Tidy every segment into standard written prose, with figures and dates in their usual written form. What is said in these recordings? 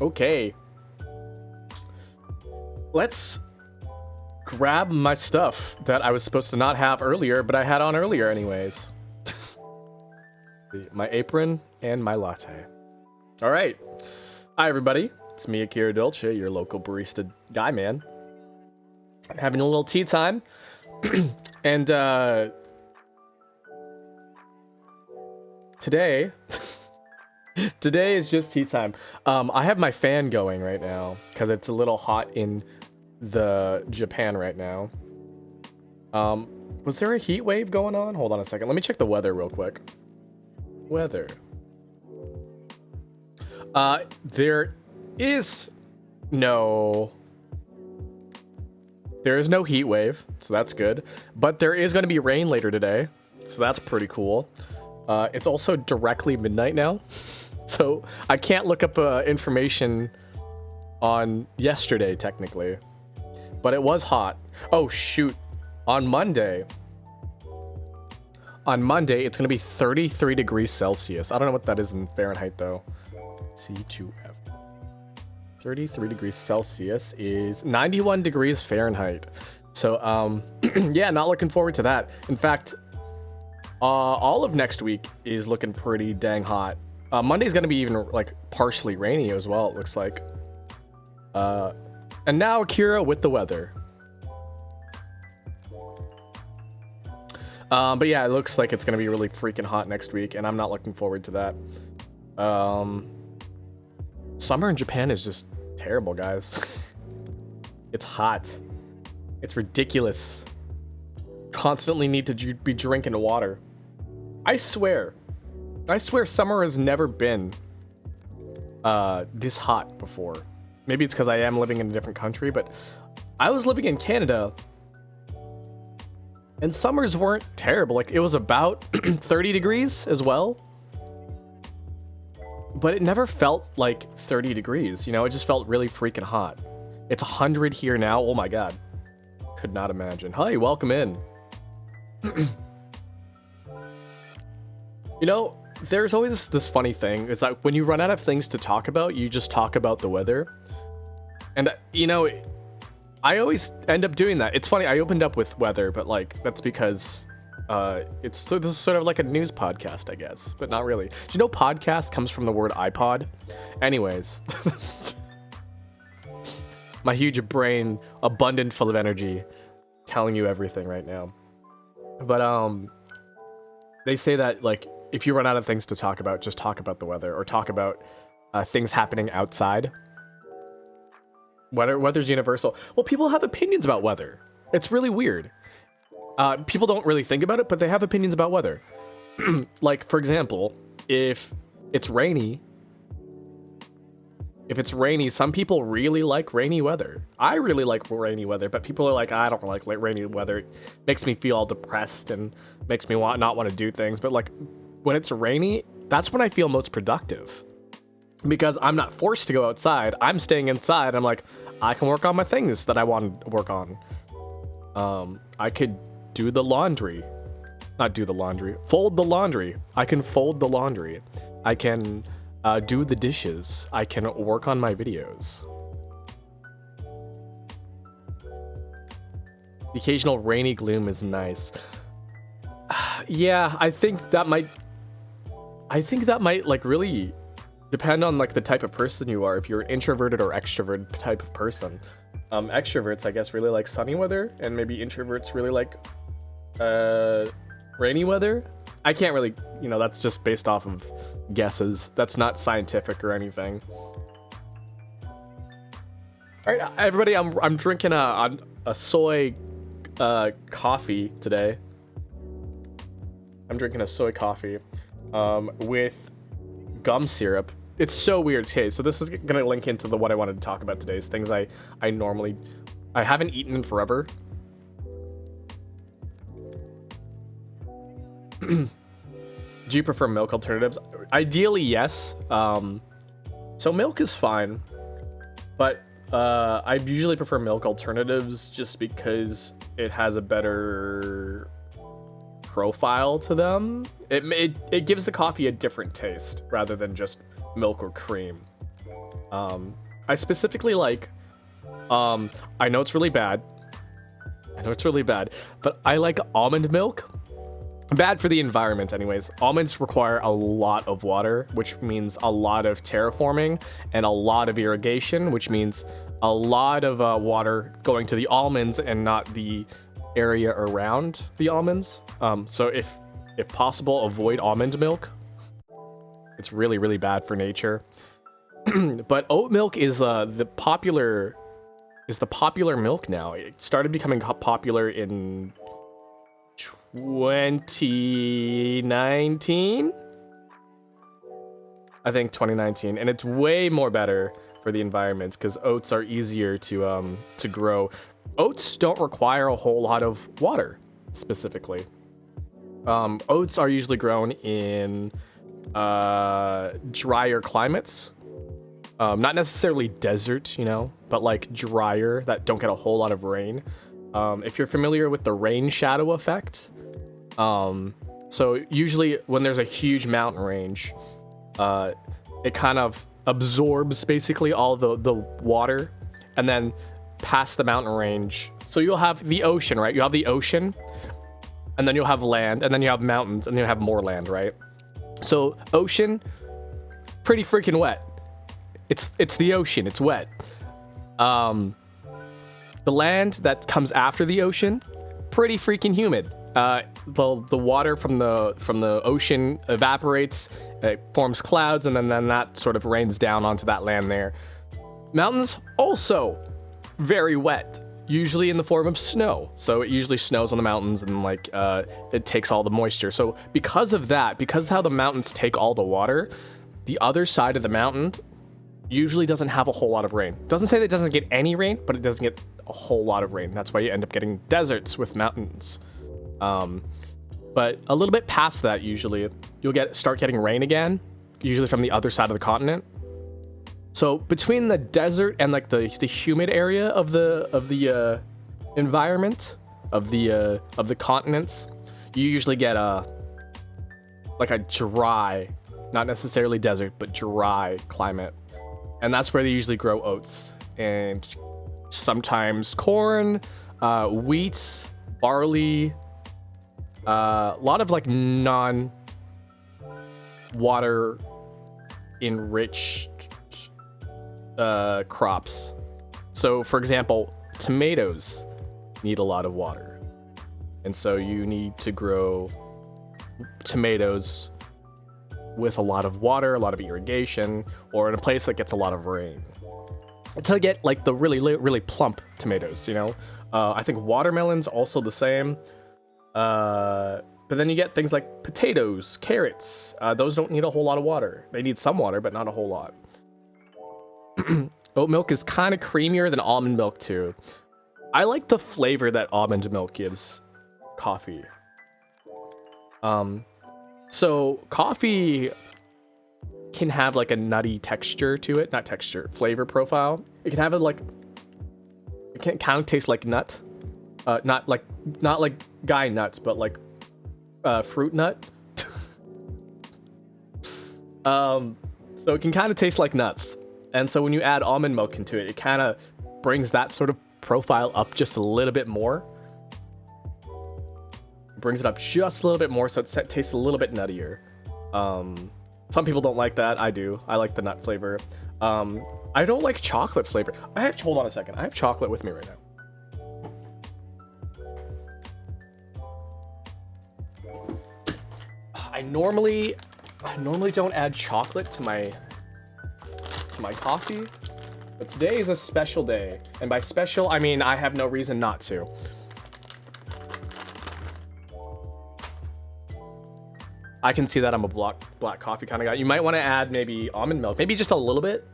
Okay. Let's grab my stuff that I was supposed to not have earlier, but I had on earlier anyways. My apron and my latte. All right. Hi, everybody. It's me, AkiraDolce, your local barista guy, man. Having a little tea time. And today is just tea time. I have my fan going right now because it's a little hot in the Japan right now. Was there a heat wave going on? Hold on a second. Let me check the weather real quick. Weather. There is no heat wave, so that's good. But there is going to be rain later today, so that's pretty cool. It's also directly midnight now, so I can't look up information on yesterday technically, but it was hot. Oh shoot, on Monday it's gonna be 33 degrees Celsius. I don't know what that is in Fahrenheit though. C2F. 33 degrees Celsius is 91 degrees Fahrenheit. So yeah, not looking forward to that. In fact, all of next week is looking pretty dang hot. Monday's gonna be even like partially rainy as well, it looks like. And now Akira with the weather. But yeah, it looks like it's gonna be really freaking hot next week, and I'm not looking forward to that. Summer in Japan is just terrible, guys. It's hot. It's ridiculous. Constantly need to be drinking water. I swear summer has never been this hot before. Maybe it's because I am living in a different country, but I was living in Canada and summers weren't terrible. Like, it was about 30 degrees as well, but it never felt like 30 degrees, you know? It just felt really freaking hot. It's 100 here now. Oh my god. Could not imagine. Hi, welcome in. You know, there's always this funny thing, is that when you run out of things to talk about, you just talk about the weather. And, you know, I always end up doing that. It's funny, I opened up with weather, but, like, that's because this is sort of like a news podcast, I guess, but not really. Do you know podcast comes from the word iPod? Anyways. My huge brain, abundant full of energy, telling you everything right now. But, they say that, like, if you run out of things to talk about, just talk about the weather, or talk about things happening outside. Weather's universal. Well, people have opinions about weather. It's really weird. People don't really think about it, but they have opinions about weather. Like, for example, if it's rainy, some people really like rainy weather. I really like rainy weather, but people are like, I don't like rainy weather. It makes me feel all depressed and makes me not want to do things. But, like, when it's rainy, that's when I feel most productive. Because I'm not forced to go outside. I'm staying inside. I'm like, I can work on my things that I want to work on. I could do the laundry. Not do the laundry. Fold the laundry. I can fold the laundry. I can do the dishes. I can work on my videos. The occasional rainy gloom is nice. Yeah, I think that might like really depend on like the type of person you are. If you're an introverted or extroverted type of person. Extroverts, I guess, really like sunny weather, and maybe introverts really like rainy weather. I can't really, you know, that's just based off of guesses. That's not scientific or anything. All right, everybody, I'm drinking a soy coffee today. I'm drinking a soy coffee with gum syrup. It's so weird. Okay, so this is gonna link into what I wanted to talk about today. Is things I haven't eaten in forever. Do you prefer milk alternatives? Ideally, yes. So milk is fine, but I usually prefer milk alternatives just because it has a better profile to them. It gives the coffee a different taste rather than just milk or cream. I specifically like, I know it's really bad, but I like almond milk. Bad for the environment anyways. Almonds require a lot of water, which means a lot of terraforming and a lot of irrigation, which means a lot of water going to the almonds and not the area around the almonds. So if possible, avoid almond milk. It's really, really bad for nature. But oat milk is the popular milk now. It started becoming popular in 2019, I think 2019, and it's way more better for the environment because oats are easier to grow. Oats don't require a whole lot of water specifically. Oats are usually grown in drier climates. Not necessarily desert, you know, but like drier that don't get a whole lot of rain. If you're familiar with the rain shadow effect, so usually when there's a huge mountain range, it kind of absorbs basically all the water and then past the mountain range. So you'll have the ocean, right? You have the ocean and then you'll have land and then you have mountains and then you have more land, right? So ocean, pretty freaking wet. It's the ocean, it's wet. The land that comes after the ocean, pretty freaking humid. The water from the ocean evaporates, it forms clouds, and then that sort of rains down onto that land there. Mountains also very wet, usually in the form of snow. So it usually snows on the mountains, and like it takes all the moisture. So because of that, because how the mountains take all the water, the other side of the mountain usually doesn't have a whole lot of rain. Doesn't say that it doesn't get any rain, but it doesn't get a whole lot of rain. That's why you end up getting deserts with mountains. But a little bit past that, usually you'll start getting rain again, usually from the other side of the continent. So between the desert and like the humid area of the environment of the continents, you usually get like a dry, not necessarily desert, but dry climate. And that's where they usually grow oats and sometimes corn, wheat, barley, a lot of like non-water enriched crops. So for example, tomatoes need a lot of water. And so you need to grow tomatoes with a lot of water, a lot of irrigation, or in a place that gets a lot of rain to get like the really plump tomatoes, you know. I think watermelon's also the same, but then you get things like potatoes, carrots. Those don't need a whole lot of water. They need some water, but not a whole lot. Oat milk is kind of creamier than almond milk too. I like the flavor that almond milk gives coffee. So coffee can have like a nutty texture to it, not texture, flavor profile. It can have it can kind of taste like nut, not like guy nuts, but like fruit nut. So it can kind of taste like nuts, and so when you add almond milk into it, it kind of brings that sort of profile up just a little bit more. Brings it up just a little bit more, so it tastes a little bit nuttier. Some people don't like that. I do. I like the nut flavor. I don't like chocolate flavor. Hold on a second. I have chocolate with me right now. I normally don't add chocolate to my coffee, but today is a special day, and by special I mean I have no reason not to. I can see that I'm a black coffee kind of guy. You might want to add maybe almond milk, maybe just a little bit.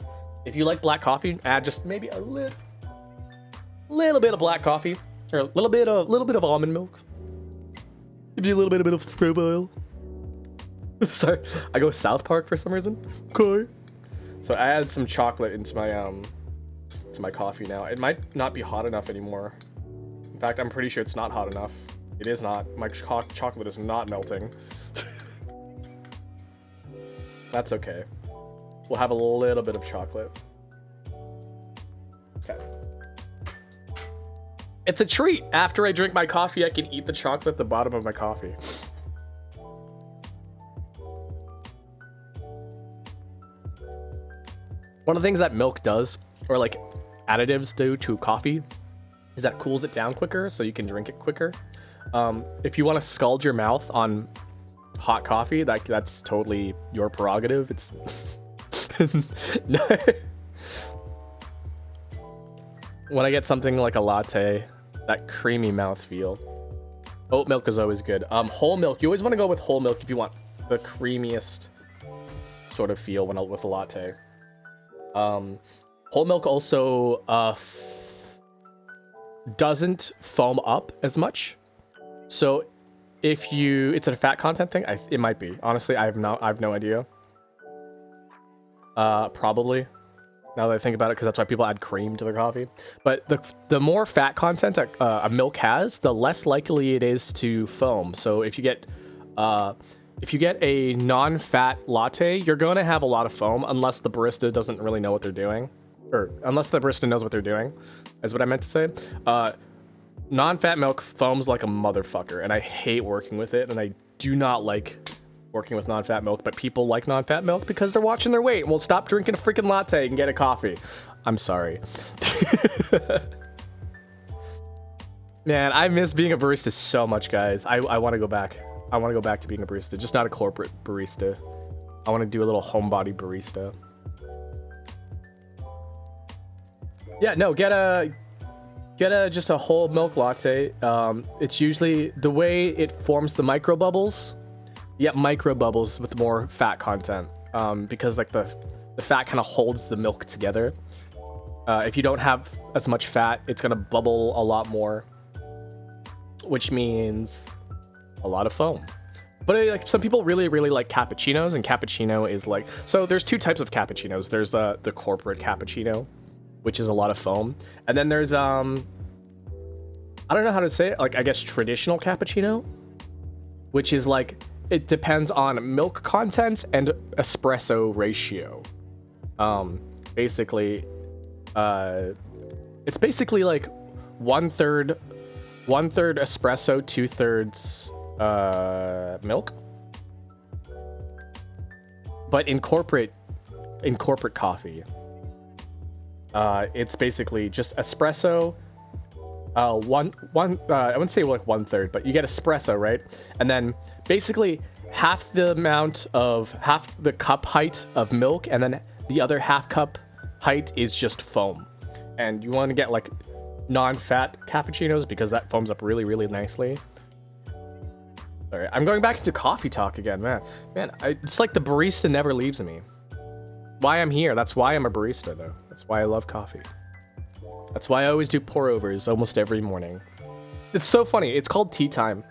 If you like black coffee, add just maybe a little bit of black coffee, or a little bit of almond milk. Give you a little bit of profile. Sorry, I go South Park for some reason. Okay. So I added some chocolate into my coffee now. It might not be hot enough anymore. In fact, I'm pretty sure it's not hot enough. It is not. My chocolate is not melting. That's okay. We'll have a little bit of chocolate. Okay. It's a treat. After I drink my coffee, I can eat the chocolate at the bottom of my coffee. One of the things that milk does, or like additives do to coffee, is that cools it down quicker so you can drink it quicker. If you want to scald your mouth on hot coffee, that's totally your prerogative. It's when I get something like a latte, that creamy mouthfeel. Oat milk is always good. Whole milk, you always want to go with whole milk if you want the creamiest sort of feel with a latte. Whole milk also doesn't foam up as much, so if you, it's a fat content thing. It might be. Honestly, I have no idea. Probably. Now that I think about it, because that's why people add cream to their coffee. But the more fat content a milk has, the less likely it is to foam. So if you get a non-fat latte, you're going to have a lot of foam unless the barista doesn't really know what they're doing. Or unless the barista knows what they're doing, is what I meant to say. Non-fat milk foams like a motherfucker, and I hate working with it, and I do not like working with non-fat milk, but people like non-fat milk because they're watching their weight. Well, stop drinking a freaking latte and get a coffee. I'm sorry. Man, I miss being a barista so much, guys. I want to go back. I want to go back to being a barista, just not a corporate barista. I want to do a little homebody barista. Yeah, no, get a just a whole milk latte. It's usually the way it forms the micro bubbles. Yeah, micro bubbles with more fat content. Because like the fat kind of holds the milk together. If you don't have as much fat, it's gonna bubble a lot more, which means a lot of foam. But like some people really like cappuccinos, and cappuccino is like, so there's two types of cappuccinos. There's the corporate cappuccino, which is a lot of foam, and then there's I don't know how to say it, like I guess traditional cappuccino, which is like it depends on milk content and espresso ratio. Basically, it's basically like one third espresso, 2/3 milk. But in corporate coffee, it's basically just espresso. I wouldn't say like 1/3, but you get espresso, right? And then basically half the cup height of milk, and then the other half cup height is just foam. And you want to get like non-fat cappuccinos because that foams up really nicely. All right, I'm going back into coffee talk again, man. It's like the barista never leaves me. Why I'm here. That's why I'm a barista, though. That's why I love coffee. That's why I always do pour-overs almost every morning. It's so funny. It's called tea time,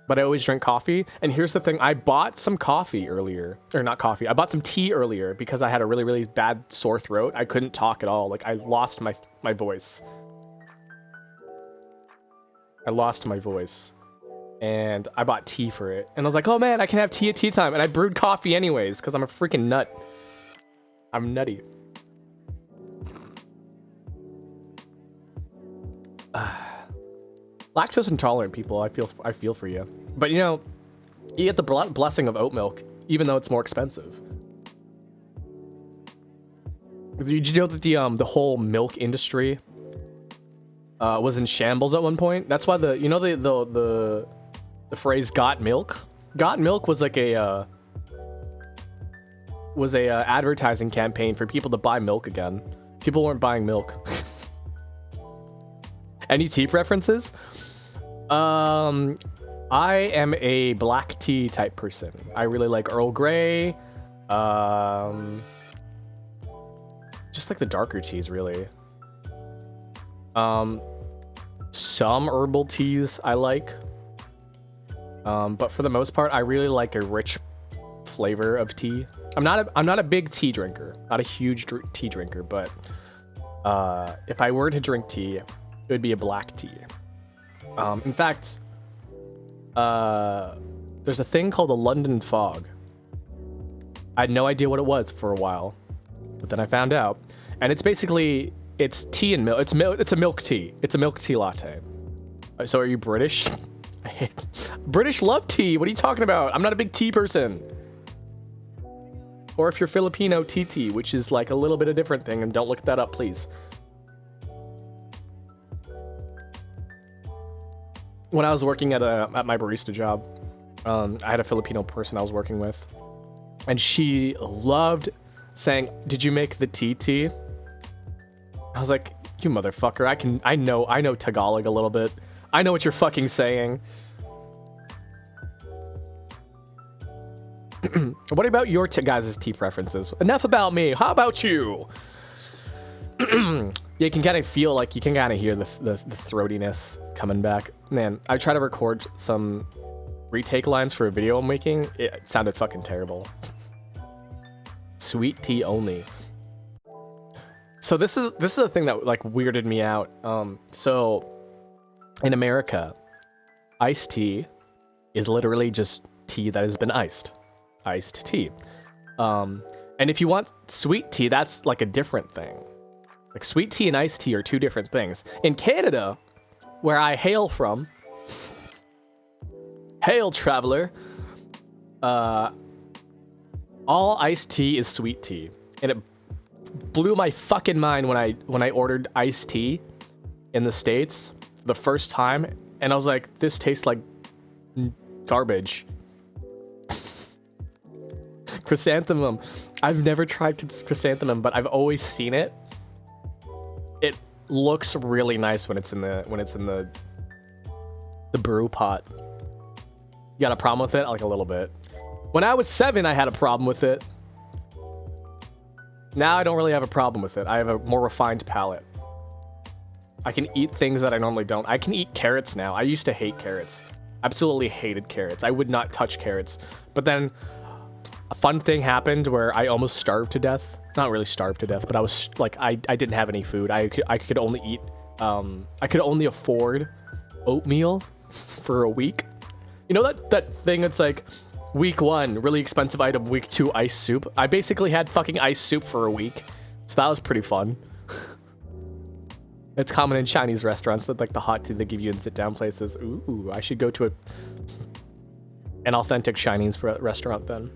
but I always drink coffee. And here's the thing. I bought some coffee earlier. Or not coffee. I bought some tea earlier because I had a really bad sore throat. I couldn't talk at all. Like, I lost my voice. I lost my voice. And I bought tea for it. And I was like, oh man, I can have tea at tea time. And I brewed coffee anyways because I'm a freaking nut. I'm nutty. Lactose intolerant people, I feel for you. But you know, you get the blessing of oat milk, even though it's more expensive. Did you know that the whole milk industry was in shambles at one point? That's why the phrase "got milk." Got milk was like a advertising campaign for people to buy milk again. People weren't buying milk. Any tea preferences? I am a black tea type person. I really like Earl Grey. Just like the darker teas, really. Some herbal teas I like. But for the most part, I really like a rich flavor of tea. I'm not a big tea drinker. Not a huge tea drinker, but if I were to drink tea, it would be a black tea. In fact, there's a thing called the London fog. I had no idea what it was for a while, but then I found out, and it's basically tea and milk. It's a milk tea. It's a milk tea latte. So are you British? British love tea. What are you talking about? I'm not a big tea person. Or if you're Filipino, tea, which is like a little bit of different thing, and don't look that up, please. When I was working at my barista job, I had a Filipino person I was working with, and she loved saying, "Did you make the tea?" I was like, "You motherfucker! I know Tagalog a little bit. I know what you're fucking saying." What about your guys' tea preferences? Enough about me. How about you? You can kind of feel like you can kind of hear the throatiness coming back. Man, I try to record some retake lines for a video I'm making, it sounded fucking terrible. Sweet tea only. So this is the thing that like weirded me out. So in America, iced tea is literally just tea that has been iced. Iced tea. And if you want sweet tea, that's like a different thing. Like sweet tea and iced tea are two different things. In Canada, where I hail from, hail traveler, all iced tea is sweet tea. And it blew my fucking mind when I ordered iced tea in the States the first time, and I was like, this tastes like garbage. Chrysanthemum. I've never tried chrysanthemum, but I've always seen it. It looks really nice when it's in the brew pot. You got a problem with it? Like a little bit. When I was 7, I had a problem with it. Now I don't really have a problem with it. I have a more refined palate. I can eat things that I normally don't. I can eat carrots now. I used to hate carrots. Absolutely hated carrots. I would not touch carrots. But then a fun thing happened where I almost starved to death. Not really starved to death, but I was like, I didn't have any food. I could only eat, I could only afford oatmeal for a week. You know that thing that's like, week 1, really expensive item, week 2, ice soup? I basically had fucking ice soup for a week. So that was pretty fun. It's common in Chinese restaurants, that like the hot tea they give you in sit-down places. Ooh, I should go to an authentic Chinese restaurant then.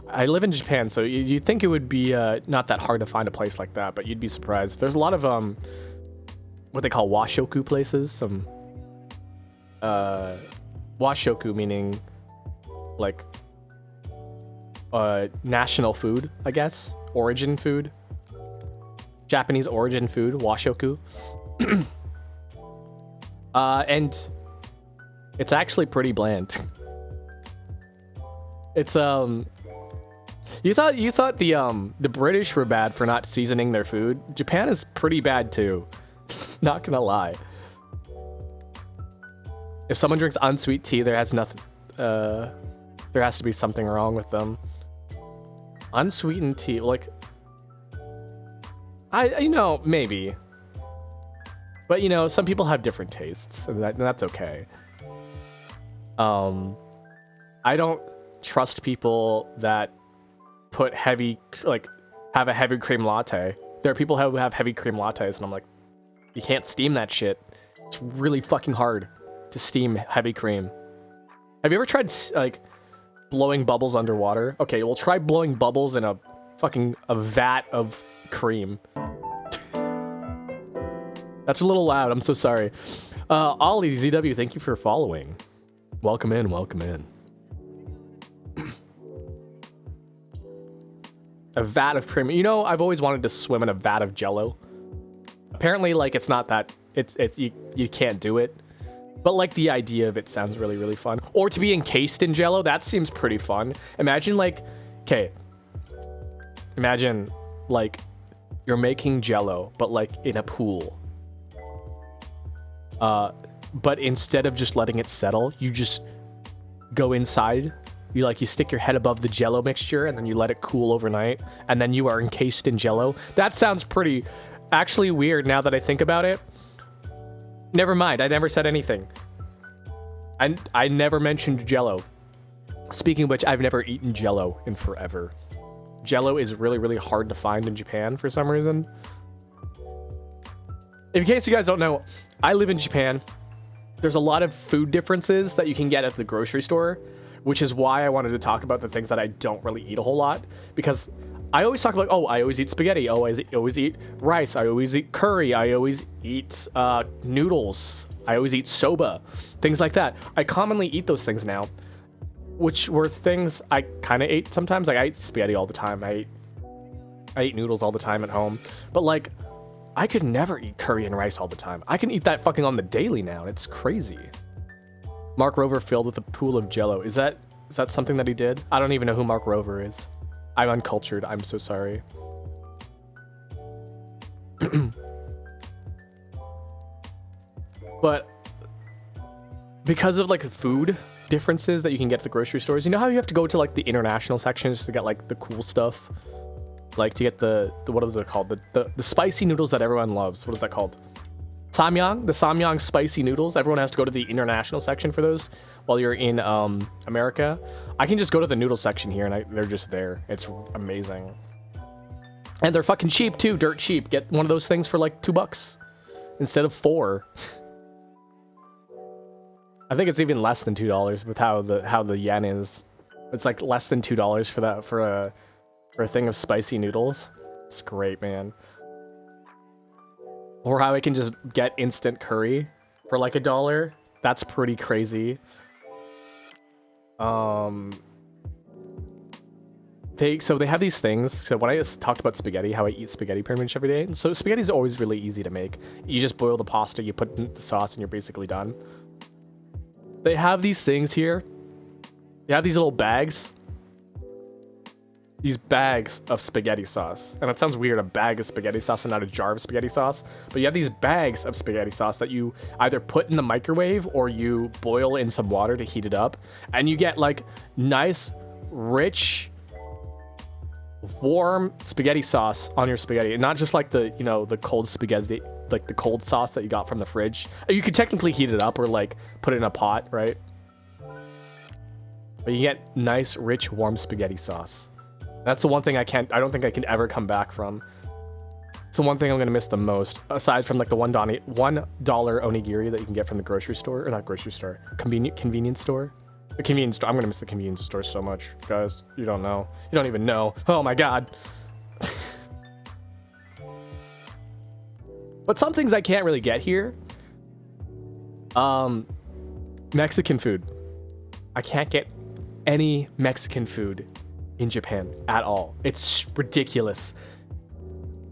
I live in Japan, so you'd think it would be not that hard to find a place like that, but you'd be surprised. There's a lot of what they call washoku places. Some washoku meaning like national food, I guess, origin food. Japanese origin food, washoku. And it's actually pretty bland. It's you thought the British were bad for not seasoning their food. Japan is pretty bad too. Not gonna lie. If someone drinks unsweet tea, there has to be something wrong with them. Unsweetened tea, like you know, maybe. But you know, some people have different tastes, and that's okay. I don't trust people that put have a heavy cream latte. There are people who have heavy cream lattes, and I'm like, you can't steam that shit. It's really fucking hard to steam heavy cream. Have you ever tried like blowing bubbles underwater? Okay, well try blowing bubbles in a vat of cream. That's a little loud, I'm so sorry. Ollie ZW, thank you for following. Welcome in, welcome in. A vat of cream. You know, I've always wanted to swim in a vat of Jello. Apparently, like, it's not that, you can't do it. But like the idea of it sounds really, really fun. Or to be encased in Jello, that seems pretty fun. Imagine like, imagine like you're making Jello, but like in a pool. But instead of just letting it settle, you just go inside. You stick your head above the Jello mixture and then you let it cool overnight. And then you are encased in Jello. That sounds pretty actually weird now that I think about it. Never mind, I never said anything. I never mentioned Jello. Speaking of which, I've never eaten Jello in forever. Jello is really, really hard to find in Japan for some reason. In case you guys don't know, I live in Japan. There's a lot of food differences that you can get at the grocery store, which is why I wanted to talk about the things that I don't really eat a whole lot. Because I always talk about, oh, I always eat spaghetti. Oh, I always eat rice. I always eat curry. I always eat noodles. I always eat soba. Things like that. I commonly eat those things now, which were things I kind of ate sometimes. Like, I eat spaghetti all the time. I eat noodles all the time at home. But, like, I could never eat curry and rice all the time. I can eat that fucking on the daily now. It's crazy. Mark Rover filled with a pool of Jello. Is that something that he did? I don't even know who Mark Rover is. I'm uncultured. I'm so sorry. But because of like food differences that you can get at the grocery stores. You know how you have to go to like the international sections to get like the cool stuff, like to get the what is it called, the spicy noodles that everyone loves. What is that called? Samyang, the Samyang spicy noodles. Everyone has to go to the international section for those. While you're in America, I can just go to the noodle section here and they're just there. It's amazing. And they're fucking cheap too, dirt cheap. Get one of those things for like $2 instead of $4. I think it's even less than $2 with how the yen is. It's like less than $2 for that for a thing of spicy noodles. It's great, man. Or how I can just get instant curry for like $1. That's pretty crazy. They have these things. So when I just talked about spaghetti, how I eat spaghetti pretty much every day. And so spaghetti is always really easy to make. You just boil the pasta, you put in the sauce, and you're basically done. They have these things here. They have these little bags. These bags of spaghetti sauce. And it sounds weird, a bag of spaghetti sauce and not a jar of spaghetti sauce. But you have these bags of spaghetti sauce that you either put in the microwave or you boil in some water to heat it up. And you get like nice, rich, warm spaghetti sauce on your spaghetti. And not just like the, you know, the cold spaghetti, like the cold sauce that you got from the fridge. You could technically heat it up or like put it in a pot, right? But you get nice, rich, warm spaghetti sauce. That's the one thing I don't think I can ever come back from. It's the one thing I'm gonna miss the most, aside from like the $1 onigiri that you can get from the grocery store, or not grocery store, convenience store. The convenience store. I'm gonna miss the convenience store so much, guys. You don't know. You don't even know. Oh my god. But some things I can't really get here. Mexican food. I can't get any Mexican food in Japan at all. It's ridiculous.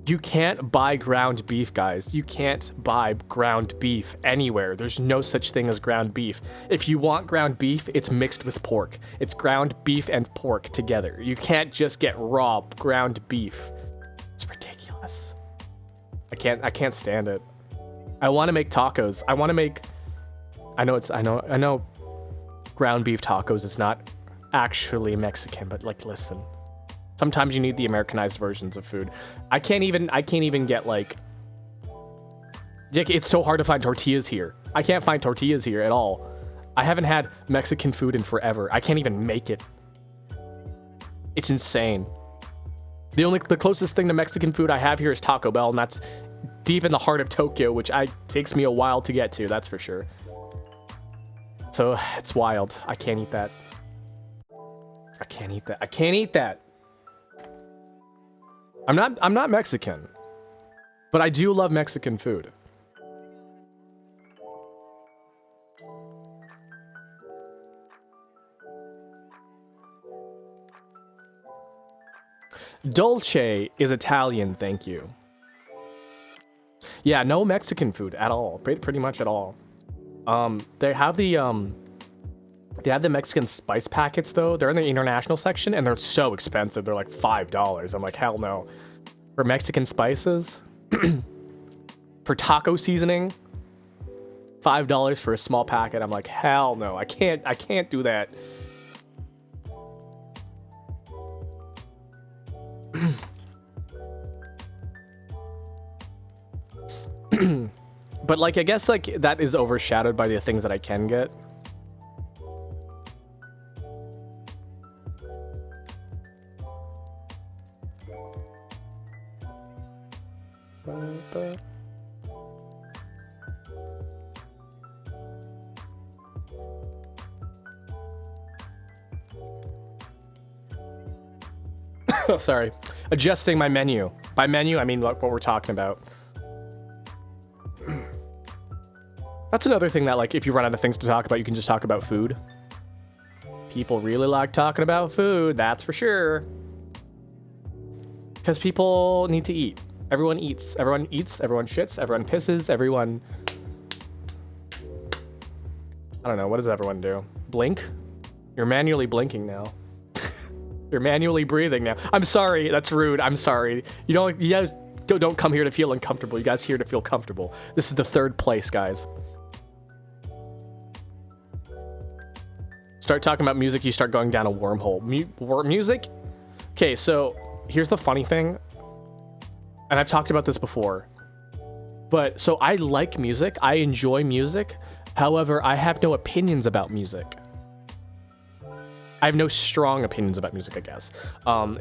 You can't buy ground beef, guys. You can't buy ground beef anywhere. There's no such thing as ground beef. If you want ground beef, it's mixed with pork. It's ground beef and pork together. You can't just get raw ground beef. It's ridiculous. I can't stand it. I want to make tacos. I know ground beef tacos is not actually Mexican, but like, listen, sometimes you need the Americanized versions of food. I can't even get like, it's so hard to find tortillas here. I can't find tortillas here at all. I haven't had Mexican food in forever. I can't even make it. It's insane. The closest thing to Mexican food I have here is Taco Bell, and that's deep in the heart of Tokyo, which takes me a while to get to, that's for sure. So it's wild. I can't eat that. I can't eat that. I can't eat that. I'm not Mexican, but I do love Mexican food. Dolce is Italian, thank you. Yeah, no Mexican food at all. Pretty much at all. They have the Mexican spice packets though. They're in the international section and they're so expensive. They're like $5. I'm like, hell no. For Mexican spices, for taco seasoning, $5 for a small packet. I'm like, hell no. I can't do that. But like, I guess like that is overshadowed by the things that I can get. Sorry, adjusting my menu. By menu, I mean like what we're talking about. That's another thing that, like, if you run out of things to talk about, you can just talk about food. People really like talking about food, that's for sure. Because people need to eat. Everyone eats. Everyone eats, everyone shits, everyone pisses, everyone... I don't know, what does everyone do? Blink? You're manually blinking now. You're manually breathing now. I'm sorry, that's rude, I'm sorry. You guys don't come here to feel uncomfortable, you guys here to feel comfortable. This is the third place, guys. Start talking about music, you start going down a wormhole. Music? Okay, so here's the funny thing. And I've talked about this before. But, so I like music. I enjoy music. However, I have no opinions about music. I have no strong opinions about music, I guess.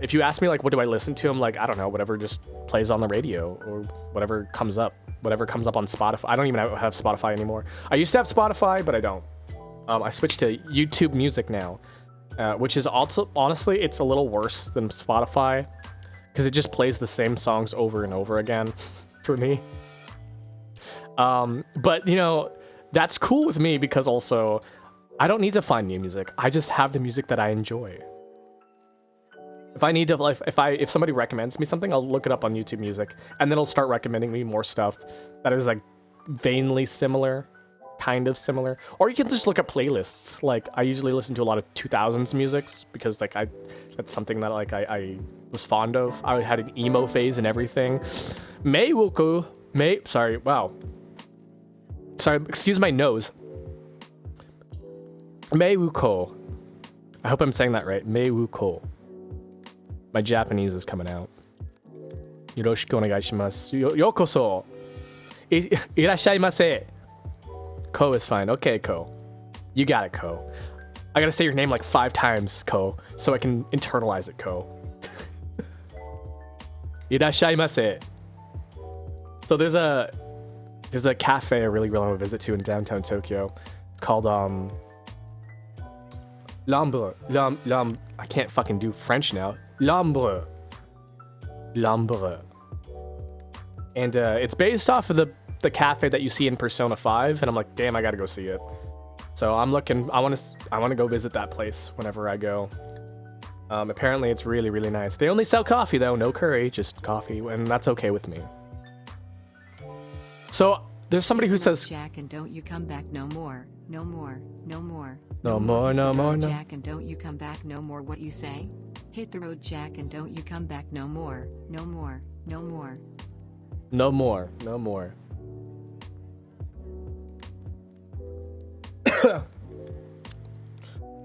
If you ask me, like, what do I listen to? I'm like, I don't know, whatever just plays on the radio or whatever comes up on Spotify. I don't even have Spotify anymore. I used to have Spotify, but I don't. I switched to YouTube Music now, which is also, honestly, it's a little worse than Spotify because it just plays the same songs over and over again for me. But, you know, that's cool with me because also I don't need to find new music. I just have the music that I enjoy. If I need to, like, if somebody recommends me something, I'll look it up on YouTube Music, and then it'll start recommending me more stuff that is like vainly similar, kind of similar. Or you can just look at playlists. Like I usually listen to a lot of 2000s musics because like that's something that like I was fond of. I had an emo phase and everything. Sorry, excuse my nose. Meiwuko. I hope I'm saying that right. Meiwuko. My Japanese is coming out. Yoroshiku onegaishimasu. Yokoso. Irashaimase. Ko is fine. Okay, Ko. You got it, Ko. I gotta say your name like 5 times, Ko, so I can internalize it, Ko. Irashaimase. So there's a cafe I really want to visit to in downtown Tokyo called L'Ambre. I can't fucking do French now. L'Ambre. And it's based off of the cafe that you see in Persona 5, and I'm like, damn, I gotta go see it. So I'm looking, I want to go visit that place whenever I go. Apparently it's really, really nice. They only sell coffee though, no curry, just coffee, and that's okay with me. So there's somebody who says, Jack, and don't you come back no more, no more, no more. No more, no more, no. Jack, and don't you come back no more. What you say? Hit the road, Jack, and don't you come back no more, no more, no more. No more, no more.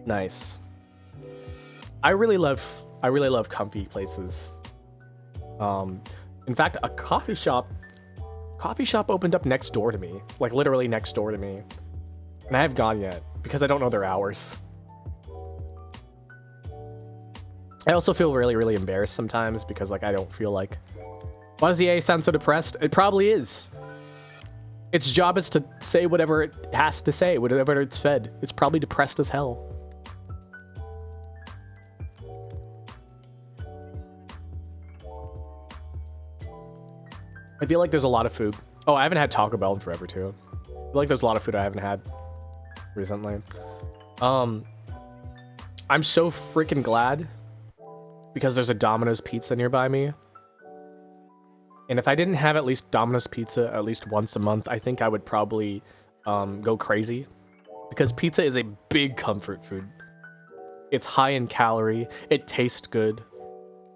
Nice. I really love comfy places. In fact, a coffee shop opened up next door to me, like literally next door to me, and I haven't gone yet because I don't know their hours. I also feel really, really embarrassed sometimes because like I don't feel like, why does the A sound so depressed? It probably is. Its job is to say whatever it has to say, whatever it's fed. It's probably depressed as hell. I feel like there's a lot of food. Oh, I haven't had Taco Bell in forever too. I feel like there's a lot of food I haven't had recently. I'm so freaking glad because there's a Domino's Pizza nearby me. And if I didn't have at least Domino's Pizza at least once a month, I think I would probably go crazy. Because pizza is a big comfort food. It's high in calorie. It tastes good.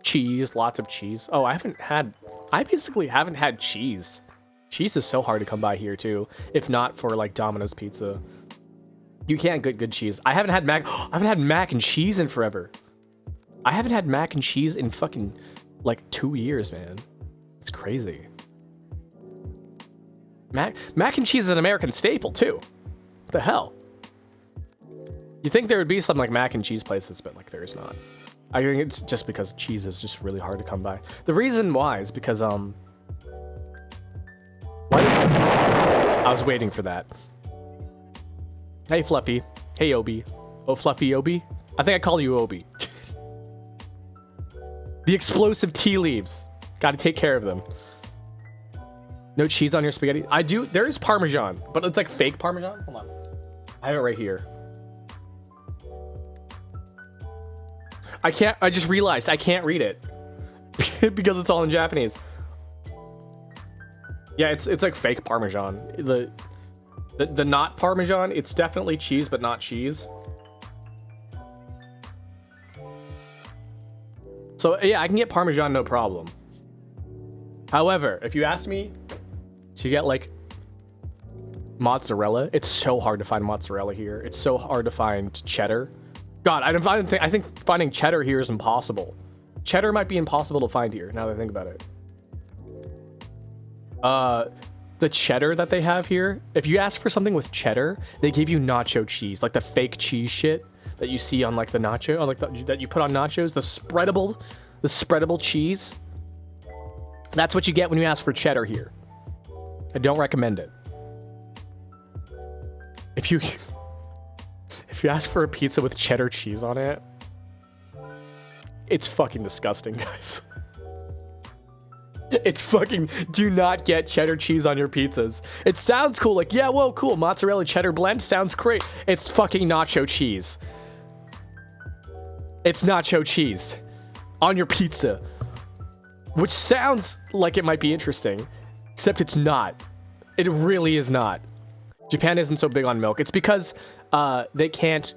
Cheese, lots of cheese. Oh, I basically haven't had cheese. Cheese is so hard to come by here too, if not for like Domino's Pizza. You can't get good cheese. I haven't had mac and cheese in forever. I haven't had mac and cheese in fucking like 2 years, man. It's crazy. Mac and cheese is an American staple too. What the hell? You think there would be some like mac and cheese places, but like there's not. I think it's just because cheese is just really hard to come by. The reason why is because I was waiting for that. Hey Fluffy. Hey Obi. Oh Fluffy Obi. I think I call you Obi. The explosive tea leaves. Gotta take care of them. No cheese on your spaghetti? I do. There is Parmesan, but it's like fake Parmesan. Hold on. I have it right here. I just realized I can't read it because it's all in Japanese. Yeah, it's like fake Parmesan. The not Parmesan, it's definitely cheese, but not cheese. So yeah, I can get Parmesan, no problem. However, if you ask me to get like Mozzarella. It's so hard to find mozzarella here. It's so hard to find cheddar. God, I think finding cheddar here is impossible. Cheddar might be impossible to find here, now that I think about it. The cheddar that they have here, if you ask for something with cheddar, they give you nacho cheese, like the fake cheese shit that you see on like the nacho, that you put on nachos, the spreadable cheese. That's what you get when you ask for cheddar here. I don't recommend it. If you ask for a pizza with cheddar cheese on it, it's fucking disgusting, guys. It's fucking, do not get cheddar cheese on your pizzas. It sounds cool, like, yeah, whoa, cool, mozzarella cheddar blend sounds great. It's fucking nacho cheese. It's nacho cheese on your pizza, which sounds like it might be interesting, except it's not. It really is not. Japan isn't so big on milk. It's because they can't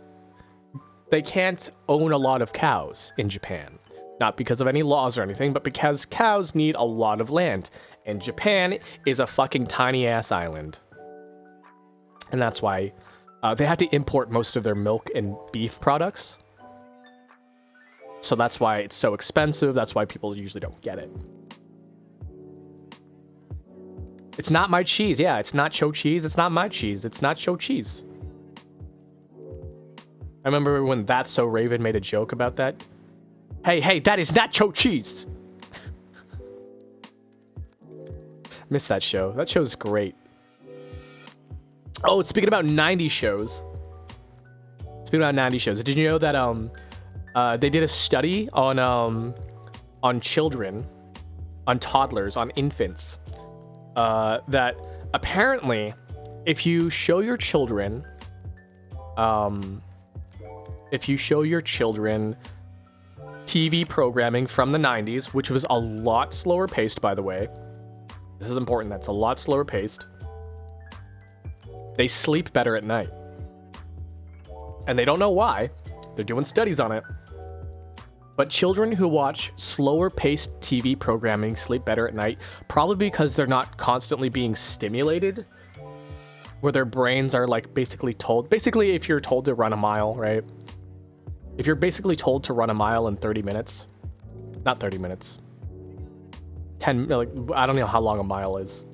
own a lot of cows in Japan. Not because of any laws or anything, but because cows need a lot of land. And Japan is a fucking tiny ass island. And that's why they have to import most of their milk and beef products. So that's why it's so expensive. That's why people usually don't get it. It's not my cheese. Yeah, it's not nacho cheese. It's not my cheese. It's not nacho cheese. I remember when That's So Raven made a joke about that. Hey, that is nacho cheese. Miss that show. That show's great. Oh, speaking about 90s shows. Did you know that they did a study on children, on toddlers, on infants, that apparently if you show your children TV programming from the 90s, which was a lot slower paced, by the way. This is important. That's a lot slower paced. They sleep better at night. And they don't know why. They're doing studies on it. But children who watch slower paced TV programming sleep better at night, probably because they're not constantly being stimulated, where their brains are like basically, if you're told to run a mile, right? If you're basically told to run a mile in 30 minutes, not 30 minutes, 10, like, I don't know how long a mile is.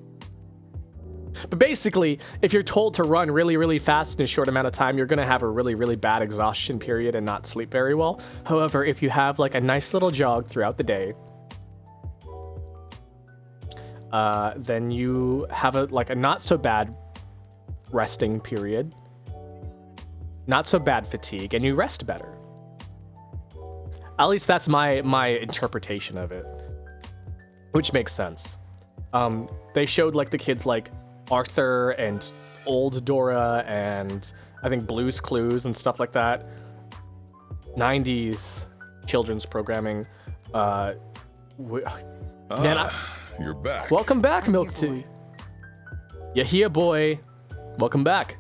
But basically, if you're told to run really, really fast in a short amount of time, you're going to have a really, really bad exhaustion period and not sleep very well. However, if you have like a nice little jog throughout the day, then you have a not so bad resting period, not so bad fatigue, and you rest better. At least that's my interpretation of it, which makes sense. They showed like the kids like Arthur and Old Dora and I think Blue's Clues and stuff like that. 90s children's programming. You're back. Welcome back, Milk Tea. Yeah, here, boy. Welcome back.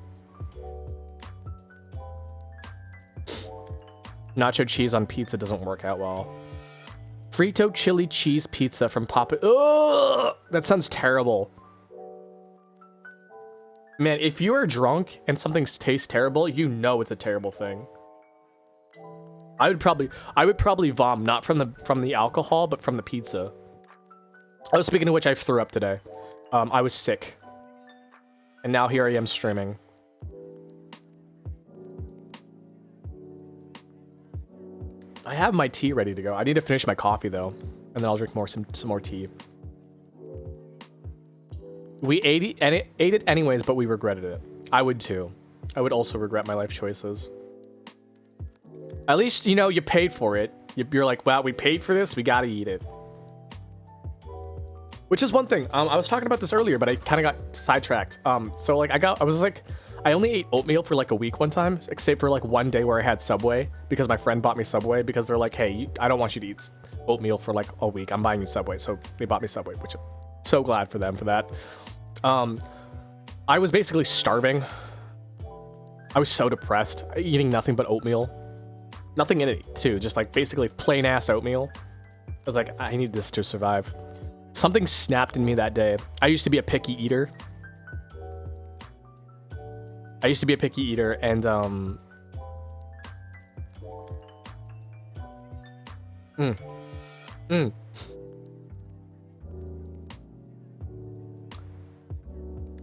Nacho cheese on pizza doesn't work out well. Frito chili cheese pizza from Papa. Ugh! That sounds terrible. Man, if you are drunk and something tastes terrible, you know it's a terrible thing. I would probably vom, not from the alcohol, but from the pizza. Oh, speaking of which, I threw up today. I was sick. And now here I am streaming. I have my tea ready to go. I need to finish my coffee though, and then I'll drink some more tea. We ate it anyways, but we regretted it. I would too. I would also regret my life choices. At least, you know, you paid for it. You're like, wow, we paid for this, we gotta eat it. Which is one thing. I was talking about this earlier, but I kind of got sidetracked. So like I only ate oatmeal for like a week one time, except for like one day where I had Subway because my friend bought me Subway because they're like, hey, I don't want you to eat oatmeal for like a week. I'm buying you Subway. So they bought me Subway, which I'm so glad for them for that. I was basically starving. I was so depressed, eating nothing but oatmeal. Nothing in it too, just like basically plain ass oatmeal. I was like, I need this to survive. Something snapped in me that day. I used to be a picky eater. I used to be a picky eater, and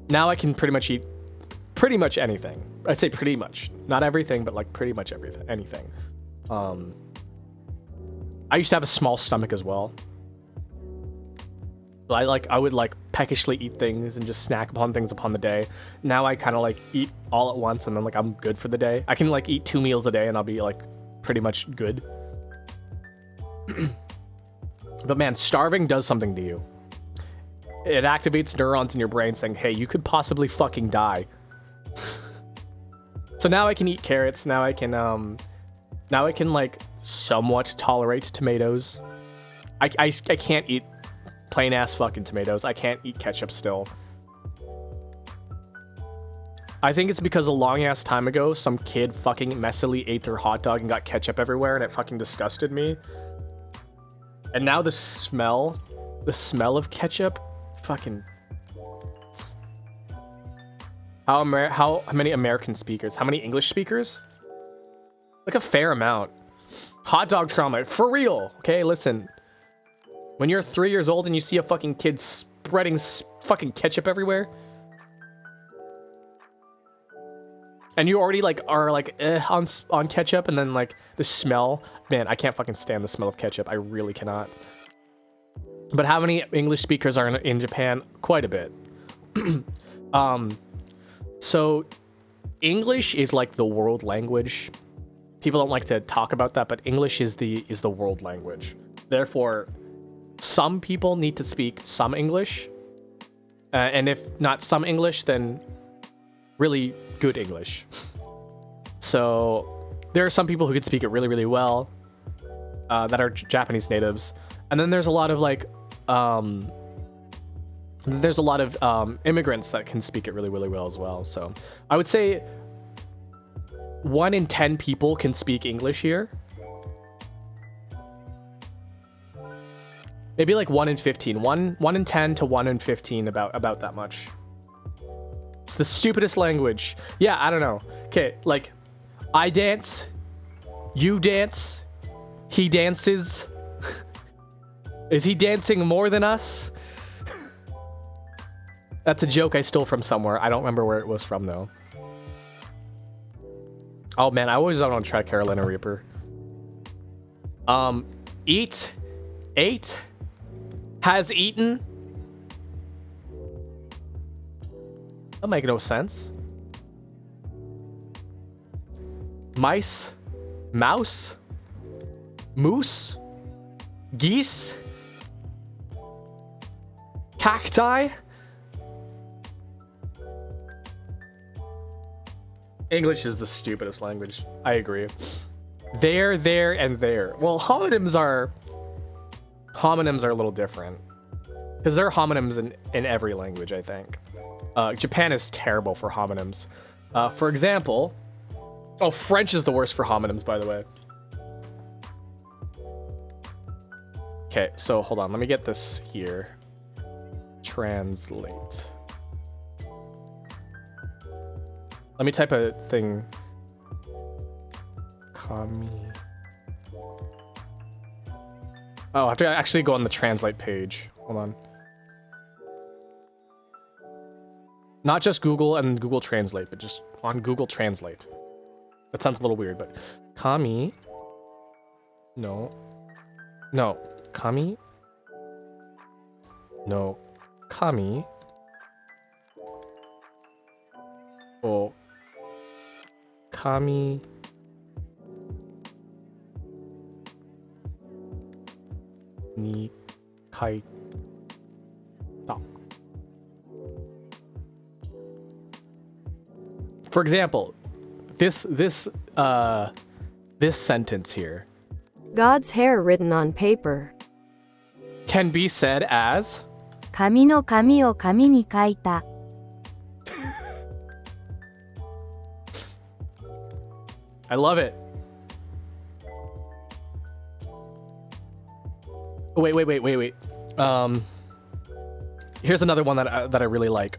now I can pretty much eat pretty much anything. I'd say pretty much, not everything, but like pretty much everything, anything. I used to have a small stomach as well. I would like peckishly eat things and just snack upon things upon the day. Now I kind of like eat all at once and then like I'm good for the day. I can like eat 2 meals a day and I'll be like pretty much good. But man, starving does something to you. It activates neurons in your brain saying, hey, you could possibly fucking die. So now I can eat carrots. Now I can like somewhat tolerate tomatoes. I can't eat plain ass fucking tomatoes. I can't eat ketchup still. I think it's because a long ass time ago, some kid fucking messily ate their hot dog and got ketchup everywhere and it fucking disgusted me. And now the smell of ketchup, fucking. How many American speakers? How many English speakers? Like a fair amount. Hot dog trauma, for real. Okay, listen. When you're 3 years old and you see a fucking kid spreading fucking ketchup everywhere, and you already like are like on ketchup, and then like the smell, man, I can't fucking stand the smell of ketchup. I really cannot. But how many English speakers are in Japan? Quite a bit. So English is like the world language. People don't like to talk about that, but English is the world language. Therefore, some people need to speak some English, and if not some English, then really good English. So there are some people who can speak it really, really well, that are Japanese natives, and then there's a lot of like immigrants that can speak it really, really well as well. So I would say 1 in 10 people can speak English here. Maybe like 1 in 15. 1 in 10 to 1 in 15, about that much. It's the stupidest language. Yeah, I don't know. Okay, like, I dance, you dance, he dances. Is he dancing more than us? That's a joke I stole from somewhere. I don't remember where it was from, though. Oh, man, I always want to try Carolina Reaper. Eat, ate, has eaten. That'll make no sense. Mice, mouse, moose, geese, cacti. English is the stupidest language. I agree. There, and there. Well, homonyms are a little different. Because there are homonyms in every language, I think. Japan is terrible for homonyms. For example... Oh, French is the worst for homonyms, by the way. Okay, so hold on. Let me get this here. Translate. Let me type a thing. Kami. Oh, I have to actually go on the translate page. Hold on. Not just Google and Google Translate, but just on Google Translate. That sounds a little weird, but Kami. No. No. Kami. No. Kami. Oh. Kami. Ni kaita. For example, this sentence here God's hair written on paper. can be said as 紙の紙を紙に書いた。 I love it. Wait. Here's another one that I really like.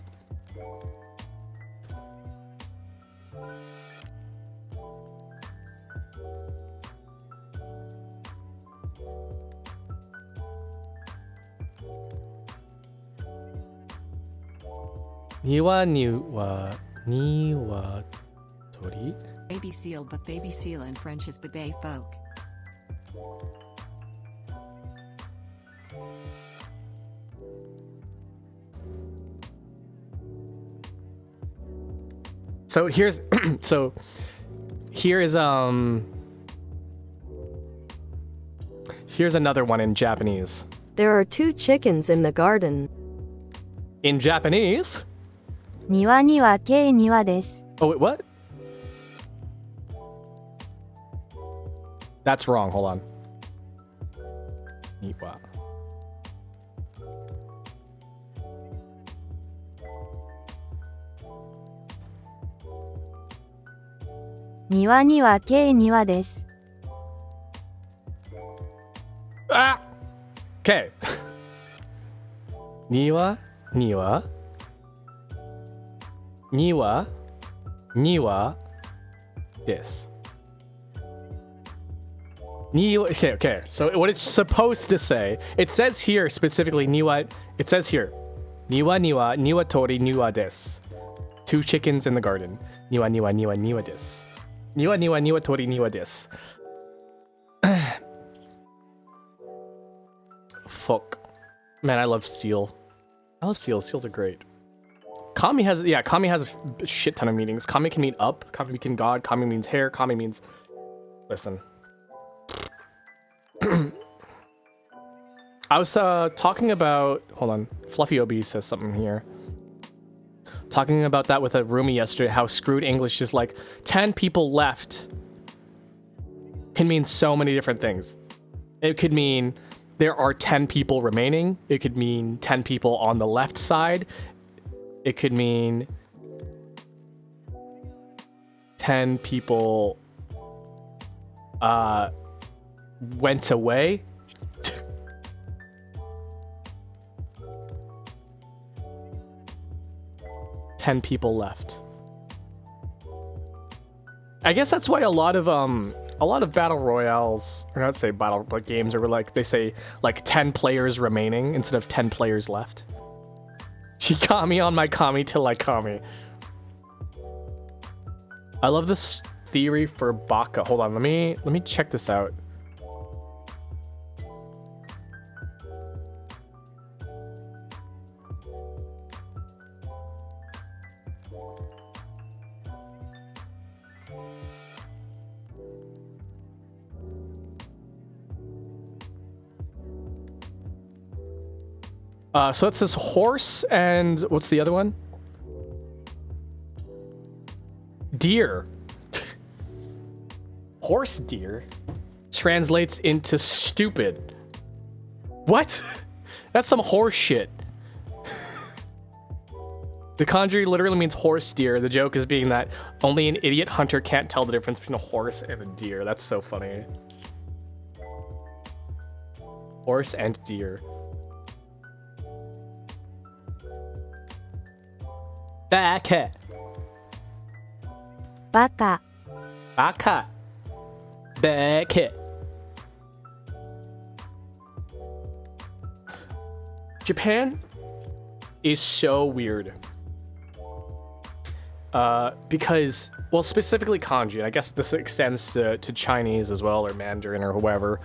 Niwa niwa niwa tori. Baby seal, but baby seal in French is bébé folk. So here's so here is here's another one in Japanese. There are 2 chickens in the garden. In Japanese? 庭には計庭です。 Oh wait, what? That's wrong. Hold on. Niwa. 庭には計庭です。 Ah! Okay. Niwa, niwa. Niwa, niwa. This. Niwa, okay, so what it's supposed to say, it says here specifically niwa, it says here. Niwa, niwa, niwa tori, niwa des. 2 chickens in the garden. Niwa, niwa, niwa, niwa des. Niwa, niwa, niwa tori, niwa des. Fuck. Man, I love seal. I love seals. Seals are great. Kami has a shit ton of meanings. Kami can mean up. Kami can god. Kami means hair. Kami means... Listen. I was talking about... Hold on. Fluffy Obi says something here. Talking about that with a roomie yesterday, how screwed English is like 10 people left can mean so many different things. It could mean there are 10 people remaining. It could mean 10 people on the left side. It could mean 10 people went away. Ten people left. I guess that's why a lot of battle royales, or not say battle, but games are like they say like 10 players remaining instead of 10 players left. She got me on my kami till I kami. I love this theory for baka. Hold on, let me check this out. So it says horse and what's the other one? Deer. Horse deer translates into stupid. What? That's some horse shit. The kanji literally means horse deer. The joke is being that only an idiot hunter can't tell the difference between a horse and a deer. That's so funny. Horse and deer. Baka. Baka. Baka. Baka. Japan is so weird. Because, well, specifically kanji, and I guess this extends to Chinese as well, or Mandarin, or whoever.